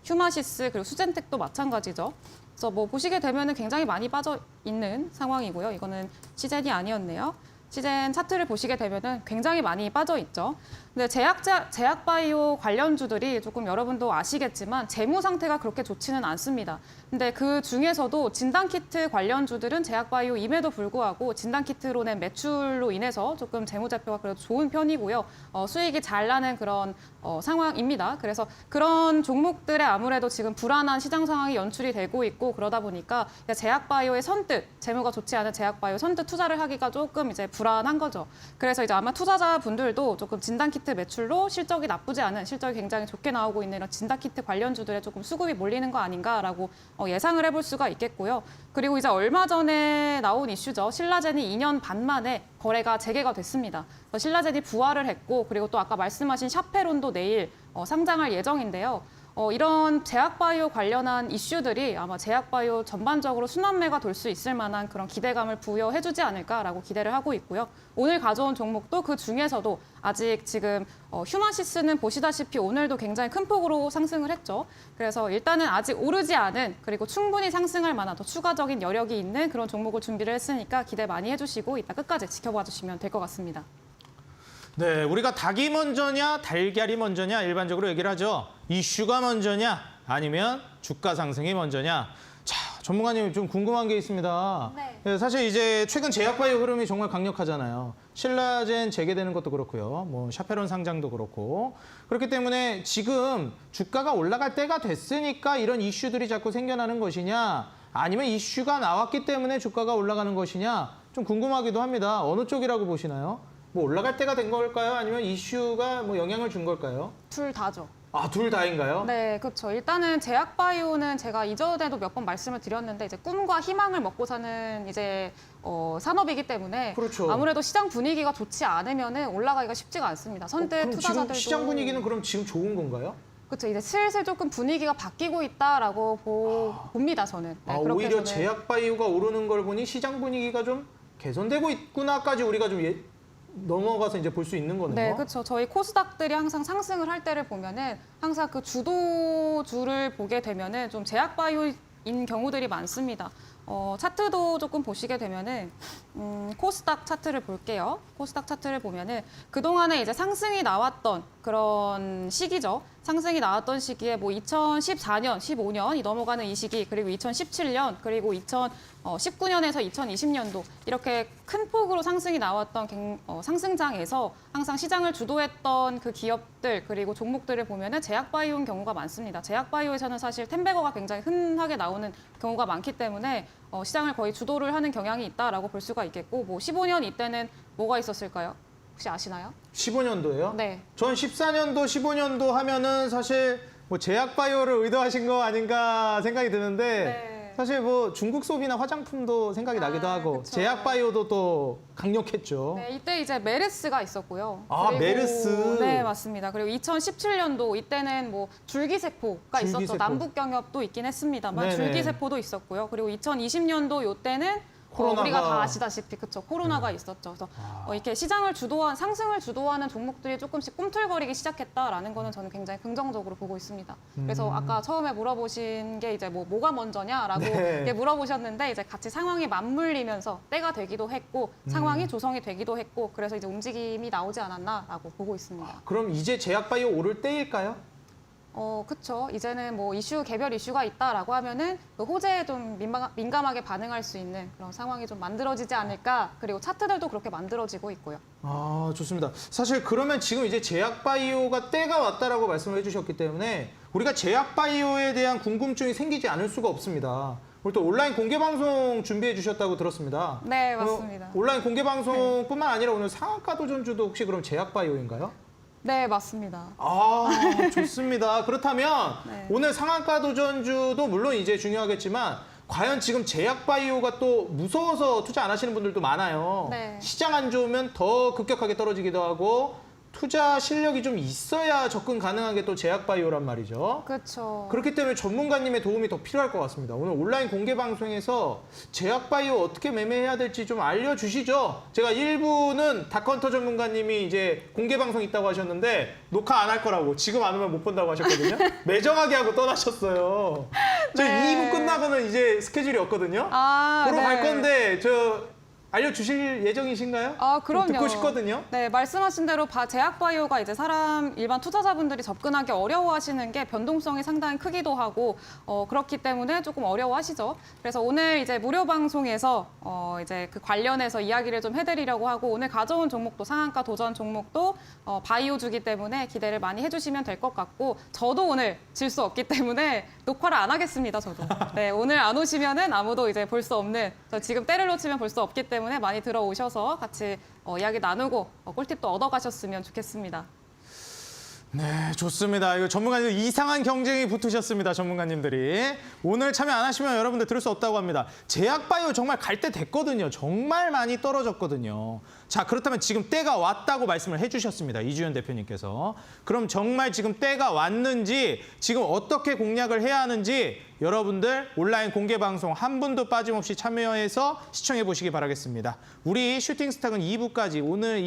휴마시스 그리고 수젠텍도 마찬가지죠. 그래서 뭐 보시게 되면은 굉장히 많이 빠져 있는 상황이고요. 이거는 시젠이 아니었네요. 시젠 차트를 보시게 되면은 굉장히 많이 빠져 있죠. 근데 제약바이오 관련주들이 조금 여러분도 아시겠지만 재무 상태가 그렇게 좋지는 않습니다. 근데 그 중에서도 진단키트 관련주들은 제약바이오임에도 불구하고 진단키트로 낸 매출로 인해서 조금 재무제표가 그래도 좋은 편이고요. 수익이 잘 나는 그런 상황입니다. 그래서 그런 종목들에 아무래도 지금 불안한 시장 상황이 연출이 되고 있고 그러다 보니까 제약바이오의 선뜻, 재무가 좋지 않은 제약바이오 선뜻 투자를 하기가 조금 이제 불안한 거죠. 그래서 이제 아마 투자자분들도 조금 진단키트 매출로 실적이 나쁘지 않은, 실적이 굉장히 좋게 나오고 있는 이런 진단키트 관련주들에 조금 수급이 몰리는 거 아닌가라고 예상을 해볼 수가 있겠고요. 그리고 이제 얼마 전에 나온 이슈죠. 신라젠이 2년 반 만에 거래가 재개가 됐습니다. 신라젠이 부활을 했고, 그리고 또 아까 말씀하신 샤페론도 내일 상장할 예정인데요. 이런 제약바이오 관련한 이슈들이 아마 제약바이오 전반적으로 순환매가 돌 수 있을 만한 그런 기대감을 부여해주지 않을까라고 기대를 하고 있고요. 오늘 가져온 종목도 그 중에서도 아직 지금 휴마시스는 보시다시피 오늘도 굉장히 큰 폭으로 상승을 했죠. 그래서 일단은 아직 오르지 않은, 그리고 충분히 상승할 만한 더 추가적인 여력이 있는 그런 종목을 준비를 했으니까 기대 많이 해주시고 이따 끝까지 지켜봐 주시면 될 것 같습니다. 네, 우리가 닭이 먼저냐 달걀이 먼저냐 일반적으로 얘기를 하죠. 이슈가 먼저냐 아니면 주가 상승이 먼저냐. 자, 전문가님 좀 궁금한 게 있습니다. 네, 사실 이제 최근 제약바이오 흐름이 정말 강력하잖아요. 신라젠 재개되는 것도 그렇고요. 뭐 샤페론 상장도 그렇고. 그렇기 때문에 지금 주가가 올라갈 때가 됐으니까 이런 이슈들이 자꾸 생겨나는 것이냐, 아니면 이슈가 나왔기 때문에 주가가 올라가는 것이냐 좀 궁금하기도 합니다. 어느 쪽이라고 보시나요? 뭐 올라갈 때가 된 걸까요? 아니면 이슈가 뭐 영향을 준 걸까요? 둘 다죠. 아, 둘 다인가요? 네, 그렇죠. 일단은 제약바이오는 제가 이전에도 몇 번 말씀을 드렸는데 이제 꿈과 희망을 먹고 사는 이제 산업이기 때문에 그렇죠. 아무래도 시장 분위기가 좋지 않으면은 올라가기가 쉽지가 않습니다. 선뜻 그럼 투자자들도 지금 시장 분위기는 그럼 지금 좋은 건가요? 그렇죠. 이제 슬슬 조금 분위기가 바뀌고 있다라고 봅니다, 저는. 네, 아, 그렇게 오히려 저는- 제약바이오가 오르는 걸 보니 시장 분위기가 좀 개선되고 있구나까지 우리가 좀 넘어가서 이제 볼 수 있는 거네요. 네, 그렇죠. 저희 코스닥들이 항상 상승을 할 때를 보면은 항상 그 주도주를 보게 되면은 좀 제약바이오인 경우들이 많습니다. 차트도 조금 보시게 되면은 코스닥 차트를 볼게요. 코스닥 차트를 보면은 그동안에 이제 상승이 나왔던 그런 시기죠. 상승이 나왔던 시기에 뭐 2014년, 15년이 넘어가는 이 시기, 그리고 2017년, 그리고 2019년에서 2020년도 이렇게 큰 폭으로 상승이 나왔던 상승장에서 항상 시장을 주도했던 그 기업들 그리고 종목들을 보면은 제약바이오인 경우가 많습니다. 제약바이오에서는 사실 템베거가 굉장히 흔하게 나오는 경우가 많기 때문에 시장을 거의 주도를 하는 경향이 있다라고 볼 수가 있겠고, 뭐 15년 이때는 뭐가 있었을까요? 혹시 아시나요? 15년도예요? 네. 전 14년도, 15년도 하면은 사실 뭐 제약바이오를 의도하신 거 아닌가 생각이 드는데 네. 사실 뭐 중국 소비나 화장품도 생각이 나기도 하고 그쵸. 제약바이오도 또 강력했죠. 네, 이때 이제 메르스가 있었고요. 아, 메르스. 네, 맞습니다. 그리고 2017년도 이때는 뭐 줄기세포가 있었죠. 줄기세포. 남북경협도 있긴 했습니다만 네네. 줄기세포도 있었고요. 그리고 2020년도 요때는 코로나가. 우리가 다 아시다시피 그쵸 코로나가 있었죠. 그래서 이렇게 시장을 주도한 상승을 주도하는 종목들이 조금씩 꿈틀거리기 시작했다라는 거는 저는 굉장히 긍정적으로 보고 있습니다. 그래서 아까 처음에 물어보신 게 이제 뭐가 먼저냐라고 네. 이렇게 물어보셨는데 이제 같이 상황이 맞물리면서 때가 되기도 했고 상황이 조성이 되기도 했고 그래서 이제 움직임이 나오지 않았나라고 보고 있습니다. 그럼 이제 제약바이오 오를 때일까요? 그쵸. 이제는 뭐 개별 이슈가 있다라고 하면은 그 호재에 좀 민감하게 반응할 수 있는 그런 상황이 좀 만들어지지 않을까. 그리고 차트들도 그렇게 만들어지고 있고요. 아, 좋습니다. 사실 그러면 지금 이제 제약바이오가 때가 왔다라고 말씀을 해주셨기 때문에 우리가 제약바이오에 대한 궁금증이 생기지 않을 수가 없습니다. 오늘 또 온라인 공개 방송 준비해 주셨다고 들었습니다. 네, 맞습니다. 온라인 공개 방송뿐만 아니라 오늘 상한가 도전주도 혹시 그럼 제약바이오인가요? 네, 맞습니다. 아, 좋습니다. 그렇다면 네. 오늘 상한가 도전주도 물론 이제 중요하겠지만 과연 지금 제약바이오가 또 무서워서 투자 안 하시는 분들도 많아요. 네. 시장 안 좋으면 더 급격하게 떨어지기도 하고 투자 실력이 좀 있어야 접근 가능한 게 또 제약바이오란 말이죠. 그렇죠. 그렇기 때문에 전문가님의 도움이 더 필요할 것 같습니다. 오늘 온라인 공개 방송에서 제약바이오 어떻게 매매해야 될지 좀 알려주시죠. 제가 1부는 닥헌터 전문가님이 이제 공개 방송 있다고 하셨는데 녹화 안 할 거라고 지금 안 오면 못 본다고 하셨거든요. 매정하게 하고 떠나셨어요. 저 네. 2부 끝나고는 이제 스케줄이 없거든요. 아, 보러 네. 갈 건데 알려주실 예정이신가요? 아, 그럼요. 듣고 싶거든요. 네, 말씀하신 대로 제약바이오가 이제 일반 투자자분들이 접근하기 어려워하시는 게 변동성이 상당히 크기도 하고 그렇기 때문에 조금 어려워하시죠. 그래서 오늘 이제 무료 방송에서 이제 그 관련해서 이야기를 좀 해드리려고 하고 오늘 가져온 종목도 상한가 도전 종목도 바이오주기 때문에 기대를 많이 해주시면 될 것 같고 저도 오늘 질 수 없기 때문에 녹화를 안 하겠습니다. 저도. 네, 오늘 안 오시면은 아무도 이제 볼 수 없는 지금 때를 놓치면 볼 수 없기 때문에 많이 들어오셔서 같이 이야기 나누고 꿀팁도 얻어가셨으면 좋겠습니다. 네, 좋습니다. 이거 전문가님들 이상한 경쟁이 붙으셨습니다. 전문가님들이. 오늘 참여 안 하시면 여러분들 들을 수 없다고 합니다. 제약바이오 정말 갈 때 됐거든요. 정말 많이 떨어졌거든요. 자, 그렇다면 지금 때가 왔다고 말씀을 해주셨습니다. 이주연 대표님께서. 그럼 정말 지금 때가 왔는지, 지금 어떻게 공략을 해야 하는지 여러분들 온라인 공개 방송 한 분도 빠짐없이 참여해서 시청해 보시기 바라겠습니다. 우리 슈팅스탁은 2부까지 오늘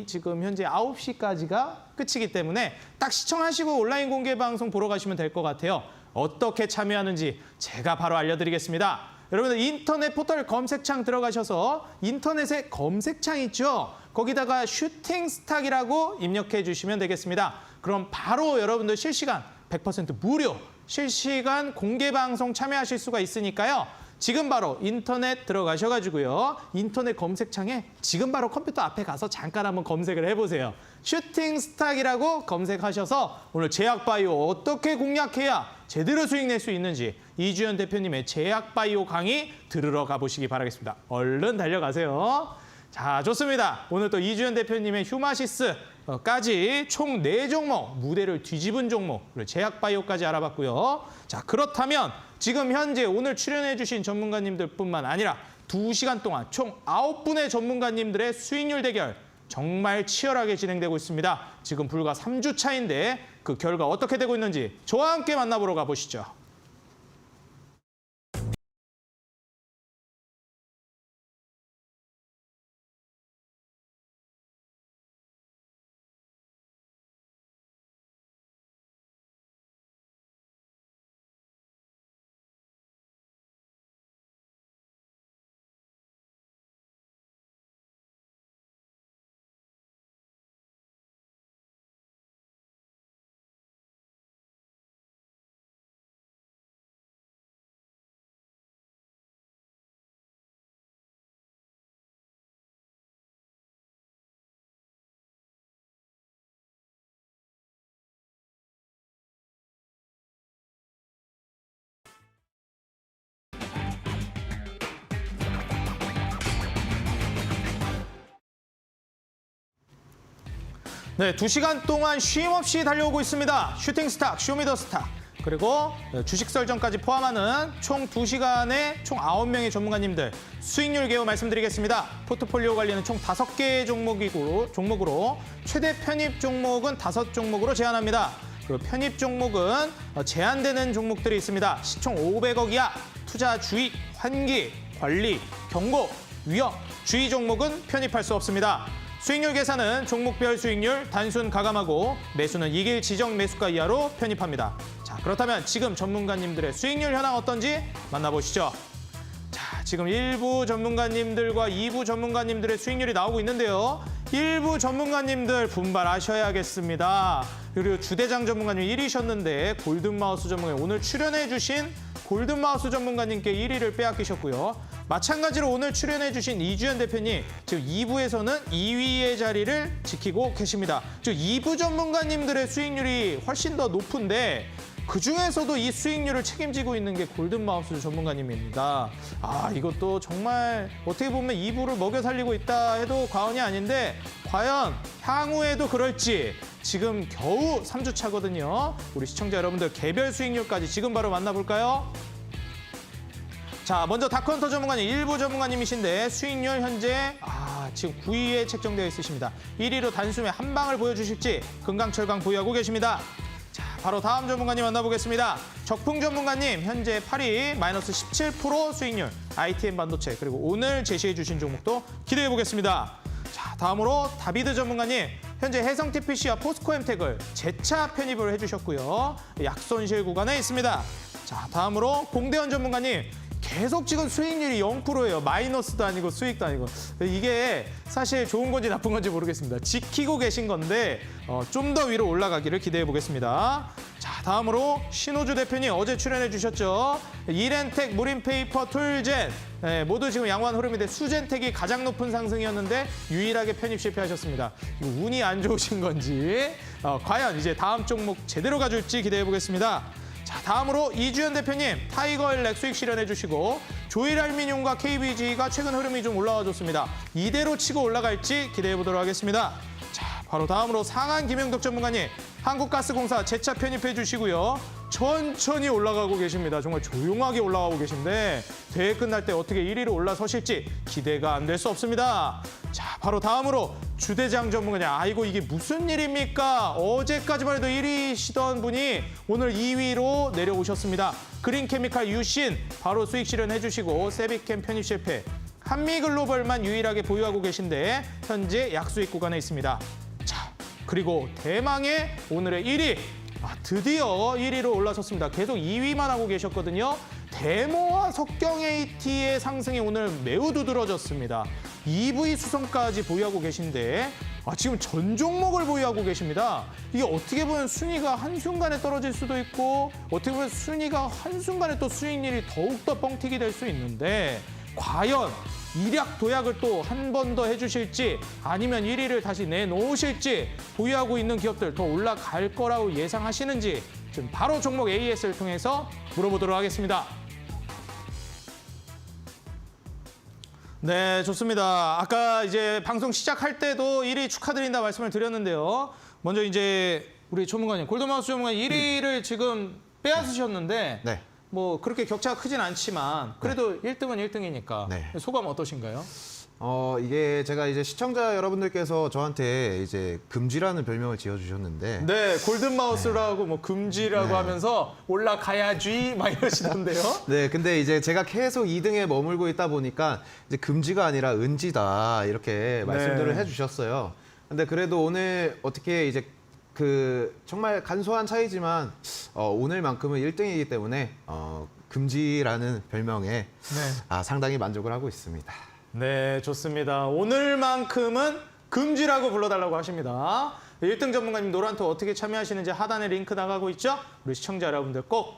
지금 현재 9시까지가 끝이기 때문에 딱 시청하시고 온라인 공개 방송 보러 가시면 될 것 같아요. 어떻게 참여하는지 제가 바로 알려드리겠습니다. 여러분들 인터넷 포털 검색창 들어가셔서 인터넷에 검색창 있죠? 거기다가 슈팅스탁이라고 입력해 주시면 되겠습니다. 그럼 바로 여러분들 실시간 100% 무료 실시간 공개 방송 참여하실 수가 있으니까요. 지금 바로 인터넷 들어가셔가지고요. 인터넷 검색창에 지금 바로 컴퓨터 앞에 가서 잠깐 한번 검색을 해보세요. 슈팅스탁이라고 검색하셔서 오늘 제약바이오 어떻게 공략해야 제대로 수익 낼 수 있는지 이주연 대표님의 제약바이오 강의 들으러 가보시기 바라겠습니다. 얼른 달려가세요. 자, 좋습니다. 오늘 또 이주연 대표님의 휴마시스까지 총 4종목, 무대를 뒤집은 종목, 그리고 제약바이오까지 알아봤고요. 자, 그렇다면 지금 현재 오늘 출연해 주신 전문가님들뿐만 아니라 2시간 동안 총 9분의 전문가님들의 수익률 대결 정말 치열하게 진행되고 있습니다. 지금 불과 3주 차인데 그 결과 어떻게 되고 있는지 저와 함께 만나보러 가보시죠. 네, 2시간 동안 쉼 없이 달려오고 있습니다. 슈팅스탁, 쇼미더스탁, 그리고 주식 설정까지 포함하는 총 2시간에 총 9명의 전문가님들 수익률 개요 말씀드리겠습니다. 포트폴리오 관리는 총 5개의 종목으로 최대 편입 종목은 5종목으로 제한합니다. 그리고 편입 종목은 제한되는 종목들이 있습니다. 시총 500억 이하, 투자 주의, 환기, 관리, 경고, 위험, 주의 종목은 편입할 수 없습니다. 수익률 계산은 종목별 수익률 단순 가감하고 매수는 이길 지정 매수가 이하로 편입합니다. 자, 그렇다면 지금 전문가님들의 수익률 현황 어떤지 만나보시죠. 자, 지금 1부 전문가님들과 2부 전문가님들의 수익률이 나오고 있는데요. 1부 전문가님들 분발하셔야겠습니다. 그리고 주대장 전문가님 1위셨는데 골든마우스 전문가님 오늘 출연해 주신 골든마우스 전문가님께 1위를 빼앗기셨고요. 마찬가지로 오늘 출연해 주신 이주연 대표님 지금 2부에서는 2위의 자리를 지키고 계십니다. 즉 2부 전문가님들의 수익률이 훨씬 더 높은데 그중에서도 이 수익률을 책임지고 있는 게 골든마우스 전문가님입니다. 아, 이것도 정말 어떻게 보면 2부를 먹여 살리고 있다 해도 과언이 아닌데 과연 향후에도 그럴지 지금 겨우 3주 차거든요. 우리 시청자 여러분들 개별 수익률까지 지금 바로 만나볼까요? 자, 먼저 다크헌터 전문가님, 1부 전문가님이신데 수익률 현재 지금 9위에 책정되어 있으십니다. 1위로 단숨에 한 방을 보여주실지 금강철강 보유하고 계십니다. 자, 바로 다음 전문가님 만나보겠습니다. 적풍 전문가님, 현재 8위, 마이너스 17% 수익률, ITM 반도체, 그리고 오늘 제시해 주신 종목도 기대해 보겠습니다. 자, 다음으로 다비드 전문가님, 현재 해성TPC와 포스코엠텍을 재차 편입을 해주셨고요. 약손실 구간에 있습니다. 자, 다음으로 공대원 전문가님, 계속 지금 수익률이 0%예요. 마이너스도 아니고 수익도 아니고. 이게 사실 좋은 건지 나쁜 건지 모르겠습니다. 지키고 계신 건데 좀 더 위로 올라가기를 기대해 보겠습니다. 자, 다음으로 신호주 대표님 어제 출연해 주셨죠. 이렌텍, 무림페이퍼, 툴젠 모두 지금 양호한 흐름인데 수젠텍이 가장 높은 상승이었는데 유일하게 편입 실패하셨습니다. 이거 운이 안 좋으신 건지 과연 이제 다음 종목 제대로 가줄지 기대해 보겠습니다. 자, 다음으로 이주연 대표님 타이거일렉 수익 실현해 주시고 조일알미늄과 KBG가 최근 흐름이 좀 올라와 줬습니다. 이대로 치고 올라갈지 기대해 보도록 하겠습니다. 자, 바로 다음으로 상한 김영덕 전문가님 한국가스공사 재차 편입해 주시고요. 천천히 올라가고 계십니다. 정말 조용하게 올라가고 계신데 대회 끝날 때 어떻게 1위로 올라서실지 기대가 안 될 수 없습니다. 자, 바로 다음으로 주대장 전문가님. 아이고 이게 무슨 일입니까? 어제까지만 해도 1위시던 분이 오늘 2위로 내려오셨습니다. 그린케미칼 유신 바로 수익 실현해 주시고 세비캠 편입 실패. 한미글로벌만 유일하게 보유하고 계신데 현재 약수익 구간에 있습니다. 자, 그리고 대망의 오늘의 1위. 드디어 1위로 올라섰습니다. 계속 2위만 하고 계셨거든요. 데모와 석경 AT의 상승이 오늘 매우 두드러졌습니다. EV 수성까지 보유하고 계신데 지금 전 종목을 보유하고 계십니다. 이게 어떻게 보면 순위가 한순간에 떨어질 수도 있고 어떻게 보면 순위가 한순간에 또 수익률이 더욱더 뻥튀기 될 수 있는데 과연 일약 도약을 또 한 번 더 해주실지 아니면 1위를 다시 내놓으실지 보유하고 있는 기업들 더 올라갈 거라고 예상하시는지 지금 바로 종목 AS를 통해서 물어보도록 하겠습니다. 네, 좋습니다. 아까 이제 방송 시작할 때도 1위 축하드린다 말씀을 드렸는데요. 먼저 이제 우리 전문가님, 골드마우스 전문가님 1위를 지금 빼앗으셨는데 네. 뭐 그렇게 격차가 크진 않지만 그래도 1등은 1등이니까 네. 소감 어떠신가요? 이게 제가 이제 시청자 여러분들께서 저한테 이제 금지라는 별명을 지어주셨는데 네, 골든마우스라고 뭐 금지라고 네. 하면서 올라가야지 막 이러시던데요. 네, 근데 이제 제가 계속 2등에 머물고 있다 보니까 이제 금지가 아니라 은지다 이렇게 말씀들을 네. 해주셨어요. 근데 그래도 오늘 어떻게 이제 정말 간소한 차이지만 오늘만큼은 1등이기 때문에 금지라는 별명에 네. 상당히 만족을 하고 있습니다. 네, 좋습니다. 오늘만큼은 금지라고 불러달라고 하십니다. 1등 전문가님 노란톡 어떻게 참여하시는지 하단에 링크 나가고 있죠? 우리 시청자 여러분들 꼭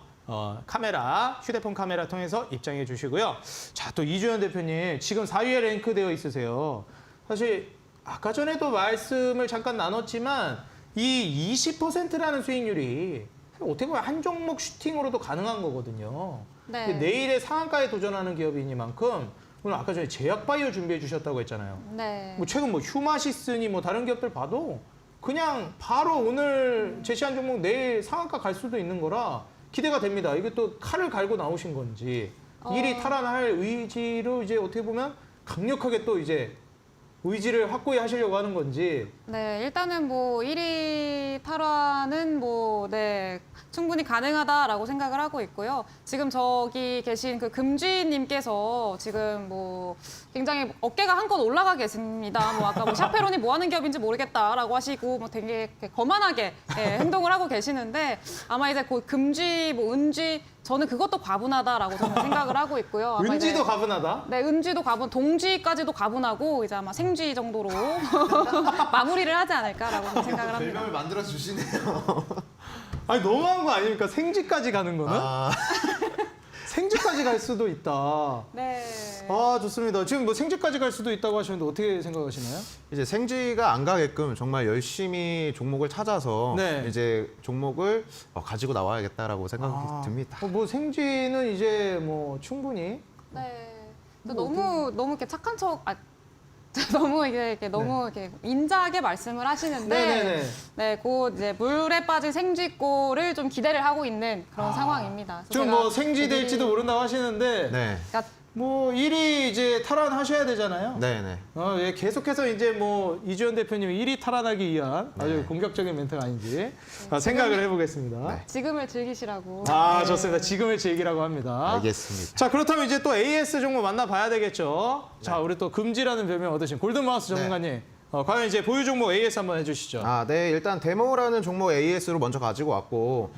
카메라, 휴대폰 카메라 통해서 입장해 주시고요. 자, 또 이주연 대표님 지금 4위에 랭크되어 있으세요. 사실 아까 전에도 말씀을 잠깐 나눴지만 이 20%라는 수익률이 어떻게 보면 한 종목 슈팅으로도 가능한 거거든요. 네. 근데 내일의 상한가에 도전하는 기업이니만큼 오늘 아까 전에 제약바이오 준비해 주셨다고 했잖아요. 네. 뭐 최근 뭐 휴마시스니 뭐 다른 기업들 봐도 그냥 바로 오늘 제시한 종목 내일 상한가 갈 수도 있는 거라 기대가 됩니다. 이게 또 칼을 갈고 나오신 건지 1위 탈환할 의지로 이제 어떻게 보면 강력하게 또 이제 의지를 확고히 하시려고 하는 건지. 네, 일단은 뭐 1위 탈환은 네, 충분히 가능하다라고 생각을 하고 있고요. 지금 저기 계신 그 금쥐님께서 지금 뭐 굉장히 어깨가 한껏 올라가 계십니다. 뭐 아까 뭐 샤페론이 뭐 하는 기업인지 모르겠다라고 하시고 뭐 되게 거만하게 행동을 하고 계시는데 아마 이제 곧 금쥐, 뭐 은쥐 저는 그것도 과분하다라고 저는 생각을 하고 있고요. 아마 은지도 이제 가분하다? 네, 은쥐도 과분, 동쥐까지도 과분하고 이제 아마 생쥐 정도로 마무리를 하지 않을까라고 생각을 합니다. 별명을 만들어 주시네요. 아니 너무한 거 아닙니까? 생쥐까지 가는 거는? 생쥐까지 갈 수도 있다. 네. 좋습니다. 지금 뭐 생쥐까지 갈 수도 있다고 하시는데 어떻게 생각하시나요? 이제 생쥐가 안 가게끔 정말 열심히 종목을 찾아서 네. 이제 종목을 가지고 나와야겠다라고 생각이 듭니다. 뭐 생쥐는 이제 뭐 충분히 네. 뭐 너무 이렇게 착한 척, 너무 이렇게 너무 이렇게 인자하게 말씀을 하시는데, 네, 곧 이제 물에 빠진 생쥐꼴을 좀 기대를 하고 있는 그런 상황입니다. 그래서 지금 제가 뭐 생쥐 될지도 모른다고 하시는데 네, 그러니까 뭐 1위 이제 탈환하셔야 되잖아요. 네, 네. 예, 계속해서 이제 뭐 이주연 대표님이 1위 탈환하기 위한 아주 공격적인 멘트가 아닌지 생각을 해보겠습니다. 네. 지금을 즐기시라고. 좋습니다. 지금을 즐기라고 합니다. 알겠습니다. 자, 그렇다면 이제 또 AS 종목 만나봐야 되겠죠. 자, 우리 또 금지라는 별명 얻으신 골든마우스 전문가님. 과연 이제 보유 종목 AS 한번 해주시죠. 네, 일단 데모라는 종목 AS로 먼저 가지고 왔고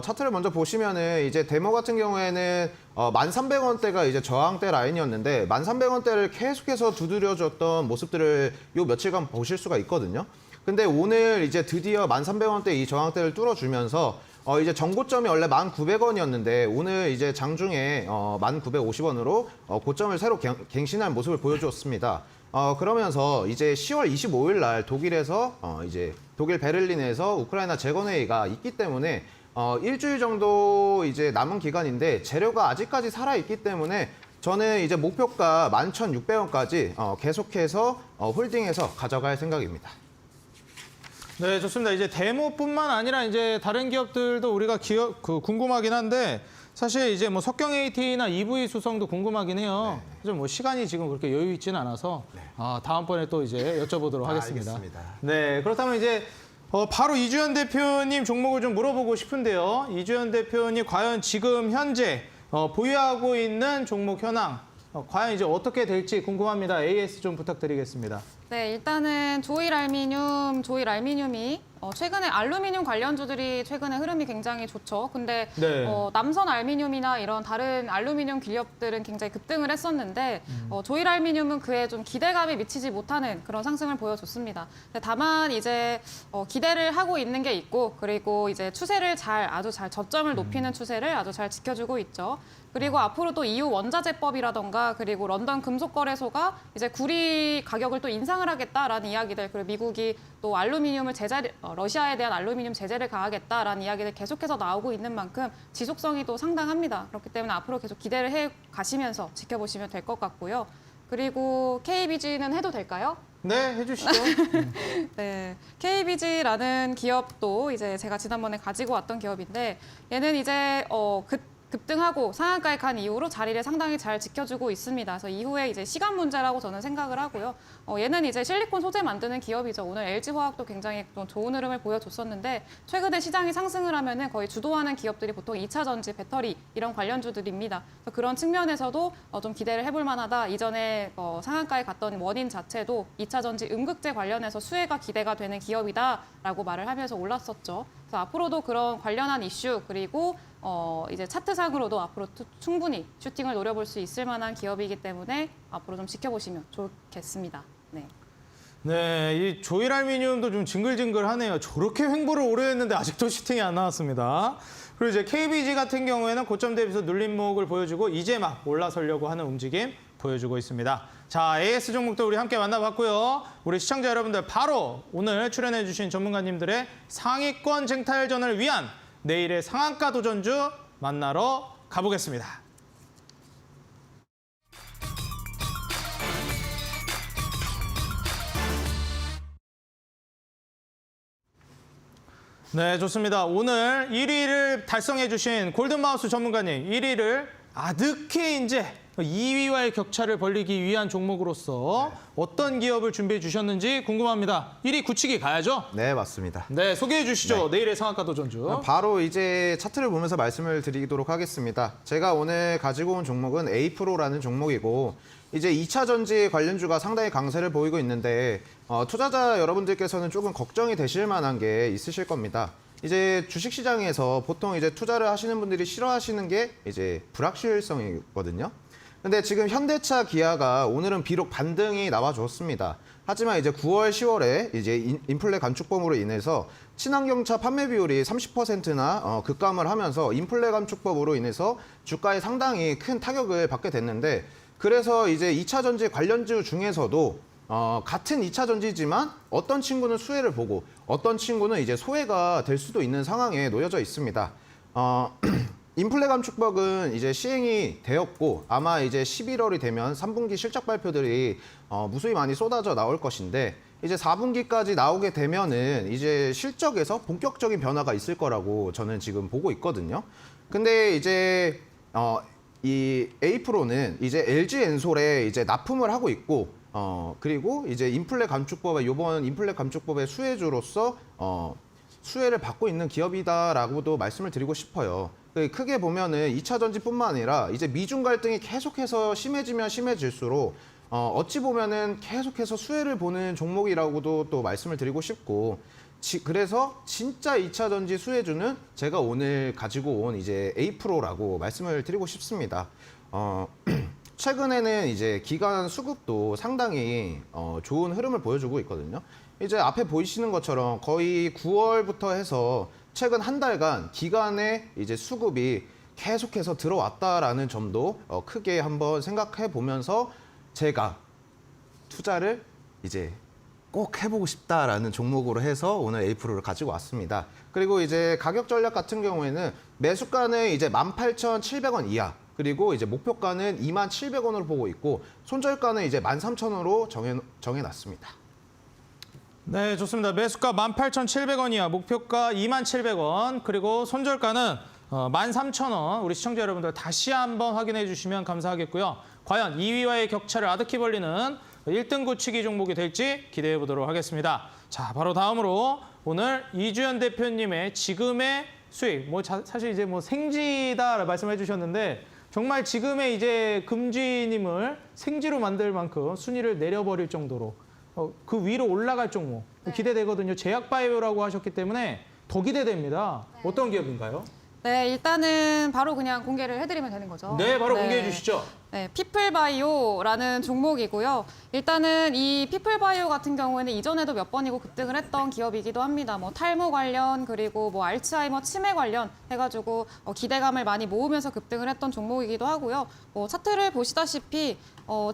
차트를 먼저 보시면은 이제 데모 같은 경우에는 1,300원대가 이제 저항대 라인이었는데 1,300원대를 계속해서 두드려줬던 모습들을 요 며칠간 보실 수가 있거든요. 근데 오늘 이제 드디어 1,300원대 이 저항대를 뚫어주면서 이제 정고점이 원래 1,900원이었는데 오늘 이제 장중에 1,950원으로 고점을 새로 갱신한 모습을 보여주었습니다. 그러면서 이제 10월 25일 날 독일에서 이제 독일 베를린에서 우크라이나 재건회의가 있기 때문에 일주일 정도 이제 남은 기간인데 재료가 아직까지 살아 있기 때문에 저는 이제 목표가 11,600원까지 계속해서 홀딩해서 가져갈 생각입니다. 네, 좋습니다. 이제 데모뿐만 아니라 이제 다른 기업들도 우리가 궁금하긴 한데 사실 이제 뭐 석경 AT나 EV 수성도 궁금하긴 해요. 좀 뭐 시간이 지금 그렇게 여유 있지는 않아서 다음번에 또 이제 여쭤보도록 하겠습니다. 알겠습니다. 네, 그렇다면 이제 바로 이주연 대표님 종목을 좀 물어보고 싶은데요. 이주연 대표님 과연 지금 현재 보유하고 있는 종목 현황 과연 이제 어떻게 될지 궁금합니다. AS 좀 부탁드리겠습니다. 네, 일단은 조일알미늄이 최근에 알루미늄 관련주들이 최근에 흐름이 굉장히 좋죠. 근데 네. 남선 알미늄이나 이런 다른 알루미늄 기업들은 굉장히 급등을 했었는데 조일알미늄은 그에 좀 기대감이 미치지 못하는 그런 상승을 보여줬습니다. 근데 다만 이제 기대를 하고 있는 게 있고 그리고 이제 추세를 아주 잘 저점을 높이는 추세를 아주 잘 지켜주고 있죠. 그리고 앞으로도 EU 원자재법이라던가 그리고 런던 금속거래소가 이제 구리 가격을 또 인상을 하겠다라는 이야기들 그리고 미국이 또 러시아에 대한 알루미늄 제재를 가하겠다라는 이야기들 계속해서 나오고 있는 만큼 지속성이 또 상당합니다. 그렇기 때문에 앞으로 계속 기대를 해 가시면서 지켜보시면 될 것 같고요. 그리고 KBG는 해도 될까요? 네, 해주시죠. 네, KBG라는 기업도 이제 제가 지난번에 가지고 왔던 기업인데 얘는 이제 급등하고 상한가에 간 이후로 자리를 상당히 잘 지켜주고 있습니다. 그래서 이후에 이제 시간 문제라고 저는 생각을 하고요. 얘는 이제 실리콘 소재 만드는 기업이죠. 오늘 LG화학도 굉장히 좀 좋은 흐름을 보여줬었는데 최근에 시장이 상승을 하면은 거의 주도하는 기업들이 보통 2차 전지, 배터리 이런 관련주들입니다. 그래서 그런 측면에서도 좀 기대를 해볼 만하다. 이전에 상한가에 갔던 원인 자체도 2차 전지 음극재 관련해서 수혜가 기대가 되는 기업이다라고 말을 하면서 올랐었죠. 그래서 앞으로도 그런 관련한 이슈 그리고 이제 차트상으로도 앞으로 충분히 슈팅을 노려볼 수 있을 만한 기업이기 때문에 앞으로 좀 지켜보시면 좋겠습니다. 네. 네, 이 조일알미늄도 좀 징글징글하네요. 저렇게 횡보를 오래 했는데 아직도 슈팅이 안 나왔습니다. 그리고 이제 KBG 같은 경우에는 고점 대비해서 눌림목을 보여주고 이제 막 올라서려고 하는 움직임 보여주고 있습니다. 자, AS 종목도 우리 함께 만나봤고요. 우리 시청자 여러분들 바로 오늘 출연해주신 전문가님들의 상위권 쟁탈전을 위한 내일의 상한가 도전주 만나러 가보겠습니다. 네, 좋습니다. 오늘 1위를 달성해주신 골든마우스 전문가님, 1위를 아득히 이제 2위와의 격차를 벌리기 위한 종목으로서 어떤 기업을 준비해 주셨는지 궁금합니다. 1위 굳히기 가야죠? 네, 맞습니다. 네, 소개해 주시죠. 네. 내일의 상한가 도전주. 바로 이제 차트를 보면서 말씀을 드리도록 하겠습니다. 제가 오늘 가지고 온 종목은 A프로라는 종목이고 이제 2차 전지 관련주가 상당히 강세를 보이고 있는데 투자자 여러분들께서는 조금 걱정이 되실 만한 게 있으실 겁니다. 이제 주식시장에서 보통 이제 투자를 하시는 분들이 싫어하시는 게 이제 불확실성이거든요. 근데 지금 현대차, 기아가 오늘은 비록 반등이 나와줬습니다. 하지만 이제 9월, 10월에 이제 인플레 감축법으로 인해서 친환경차 판매 비율이 30%나 급감을 하면서 인플레 감축법으로 인해서 주가에 상당히 큰 타격을 받게 됐는데 그래서 이제 2차 전지 관련주 중에서도 같은 2차 전지지만 어떤 친구는 수혜를 보고 어떤 친구는 이제 소외가 될 수도 있는 상황에 놓여져 있습니다. 인플레 감축법은 이제 시행이 되었고 아마 이제 11월이 되면 3분기 실적 발표들이 무수히 많이 쏟아져 나올 것인데 이제 4분기까지 나오게 되면은 이제 실적에서 본격적인 변화가 있을 거라고 저는 지금 보고 있거든요. 근데 이제 이 A프로는 이제 LG엔솔에 이제 납품을 하고 있고 그리고 이제 인플레 감축법의 요번 인플레 감축법의 수혜주로서 수혜를 받고 있는 기업이다라고도 말씀을 드리고 싶어요. 크게 보면은 2차 전지뿐만 아니라 이제 미중 갈등이 계속해서 심해지면 심해질수록 어찌 보면은 계속해서 수혜를 보는 종목이라고도 또 말씀을 드리고 싶고 그래서 진짜 2차 전지 수혜주는 제가 오늘 가지고 온 이제 A-PRO라고 말씀을 드리고 싶습니다. 최근에는 이제 기관 수급도 상당히 좋은 흐름을 보여주고 있거든요. 이제 앞에 보이시는 것처럼 거의 9월부터 해서 최근 한 달간 기관의 이제 수급이 계속해서 들어왔다라는 점도 크게 한번 생각해 보면서 제가 투자를 이제 꼭 해보고 싶다라는 종목으로 해서 오늘 A-PRO를 가지고 왔습니다. 그리고 이제 가격 전략 같은 경우에는 매수가는 이제 18,700원 이하, 그리고 이제 목표가는 27,000원으로 보고 있고 손절가는 이제 13,000원으로 정해놨습니다. 네, 좋습니다. 매수가 18,700원 이하, 목표가 27,000원, 그리고 손절가는 13,000원. 우리 시청자 여러분들 다시 한번 확인해 주시면 감사하겠고요. 과연 2위와의 격차를 아득히 벌리는 1등 굳히기 종목이 될지 기대해 보도록 하겠습니다. 자, 바로 다음으로 오늘 이주연 대표님의 지금의 수익, 사실 이제 생지다 말씀해 주셨는데 정말 지금의 이제 금지님을 생지로 만들 만큼 순위를 내려버릴 정도로 그 위로 올라갈 종목 기대되거든요. 제약바이오라고 하셨기 때문에 더 기대됩니다. 어떤 기업인가요? 네, 일단은 바로 그냥 공개를 해드리면 되는 거죠. 네, 바로 공개해 주시죠. 네, 피플바이오라는 종목이고요. 일단은 이 피플바이오 같은 경우에는 이전에도 몇 번이고 급등을 했던 기업이기도 합니다. 뭐 탈모 관련 그리고 뭐 알츠하이머 치매 관련 해가지고 기대감을 많이 모으면서 급등을 했던 종목이기도 하고요. 뭐 차트를 보시다시피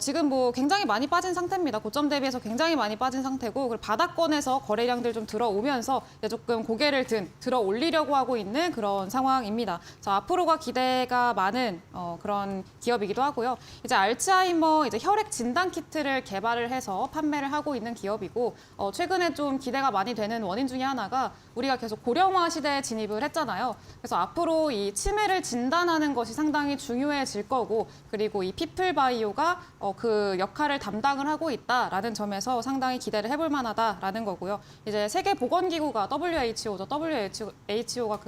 지금 뭐 굉장히 많이 빠진 상태입니다. 고점 대비해서 굉장히 많이 빠진 상태고 그리고 바닥권에서 거래량들 좀 들어오면서 이제 조금 고개를 들어 올리려고 하고 있는 그런 상황입니다. 자, 앞으로가 기대가 많은 그런 기업이기도 하고요. 이제 알츠하이머 이제 혈액 진단 키트를 개발을 해서 판매를 하고 있는 기업이고 최근에 좀 기대가 많이 되는 원인 중에 하나가 우리가 계속 고령화 시대에 진입을 했잖아요. 그래서 앞으로 이 치매를 진단하는 것이 상당히 중요해질 거고 그리고 이 피플바이오가 그 역할을 담당을 하고 있다라는 점에서 상당히 기대를 해볼 만하다라는 거고요. 이제 세계보건기구가 WHO죠. WHO가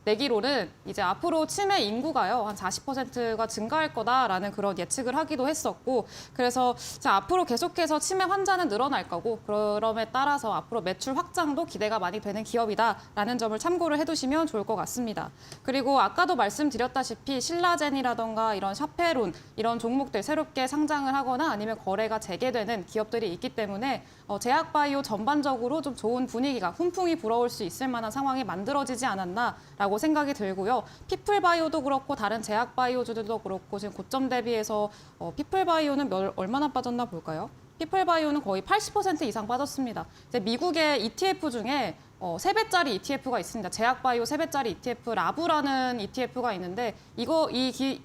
내기로는 이제 앞으로 치매 인구가요 한 40%가 증가할 거다라는 그런 예측을 하기도 했었고 그래서 자, 앞으로 계속해서 치매 환자는 늘어날 거고 그럼에 따라서 앞으로 매출 확장도 기대가 많이 되는 기업이다라는 점을 참고를 해두시면 좋을 것 같습니다. 그리고 아까도 말씀드렸다시피 신라젠이라던가 이런 샤페론 이런 종목들 새롭게 상장을 하거나 아니면 거래가 재개되는 기업들이 있기 때문에 제약바이오 전반적으로 좀 좋은 분위기가 훈풍이 불어올 수 있을 만한 상황이 만들어지지 않았나라고 생각이 들고요. 피플바이오도 그렇고 다른 제약바이오주들도 그렇고 지금 고점 대비해서 피플바이오는 얼마나 빠졌나 볼까요? 피플바이오는 거의 80% 이상 빠졌습니다. 이제 미국의 ETF 중에 3배짜리 ETF가 있습니다. 제약바이오 3배짜리 ETF 라브라는 ETF가 있는데 이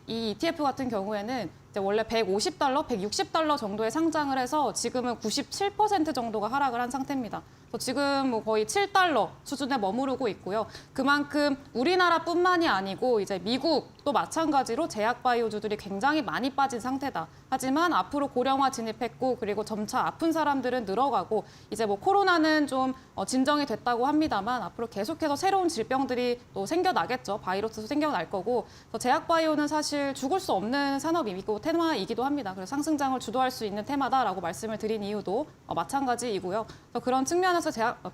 ETF 같은 경우에는 원래 $150, $160 정도에 상장을 해서 지금은 97% 정도가 하락을 한 상태입니다. 지금 뭐 거의 $7 수준에 머무르고 있고요. 그만큼 우리나라뿐만이 아니고 이제 미국도 마찬가지로 제약바이오주들이 굉장히 많이 빠진 상태다. 하지만 앞으로 고령화 진입했고 그리고 점차 아픈 사람들은 늘어가고 이제 뭐 코로나는 좀 진정이 됐다고 합니다만 앞으로 계속해서 새로운 질병들이 또 생겨나겠죠. 바이러스도 생겨날 거고 제약바이오는 사실 죽을 수 없는 산업이고 테마이기도 합니다. 그래서 상승장을 주도할 수 있는 테마다라고 말씀을 드린 이유도 마찬가지이고요. 그런 측면에서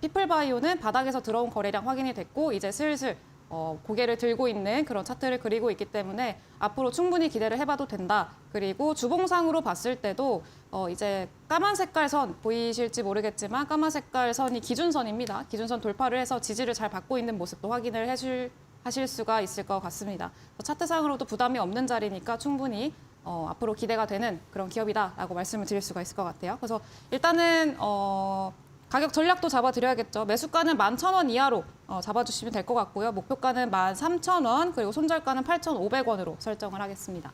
피플바이오는 바닥에서 들어온 거래량 확인이 됐고 이제 슬슬 고개를 들고 있는 그런 차트를 그리고 있기 때문에 앞으로 충분히 기대를 해봐도 된다. 그리고 주봉상으로 봤을 때도 이제 까만 색깔 선 보이실지 모르겠지만 까만 색깔 선이 기준선입니다. 기준선 돌파를 해서 지지를 잘 받고 있는 모습도 확인을 하실 수가 있을 것 같습니다. 차트상으로도 부담이 없는 자리니까 충분히 앞으로 기대가 되는 그런 기업이다라고 말씀을 드릴 수가 있을 것 같아요. 그래서 일단은 가격 전략도 잡아드려야겠죠. 매수가는 11,000원 이하로 잡아주시면 될 것 같고요. 목표가는 13,000원 그리고 손절가는 8,500원으로 설정을 하겠습니다.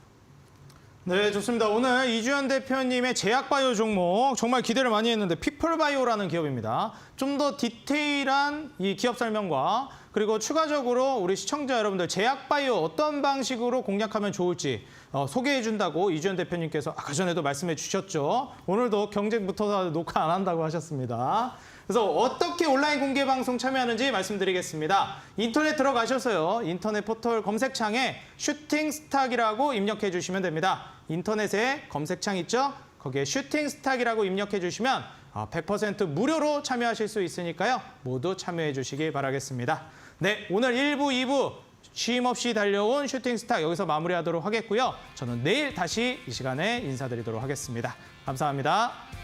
네, 좋습니다. 오늘 이주연 대표님의 제약바이오 종목 정말 기대를 많이 했는데 피플바이오라는 기업입니다. 좀 더 디테일한 이 기업 설명과 그리고 추가적으로 우리 시청자 여러분들 제약바이오 어떤 방식으로 공략하면 좋을지 소개해 준다고 이주연 대표님께서 아까 전에도 말씀해 주셨죠. 오늘도 경쟁부터 녹화 안 한다고 하셨습니다. 그래서 어떻게 온라인 공개 방송 참여하는지 말씀드리겠습니다. 인터넷 들어가셔서요. 인터넷 포털 검색창에 슈팅스탁이라고 입력해 주시면 됩니다. 인터넷에 검색창 있죠? 거기에 슈팅스탁이라고 입력해 주시면 100% 무료로 참여하실 수 있으니까요. 모두 참여해 주시기 바라겠습니다. 네, 오늘 1부, 2부 쉼 없이 달려온 슈팅스타 여기서 마무리하도록 하겠고요. 저는 내일 다시 이 시간에 인사드리도록 하겠습니다. 감사합니다.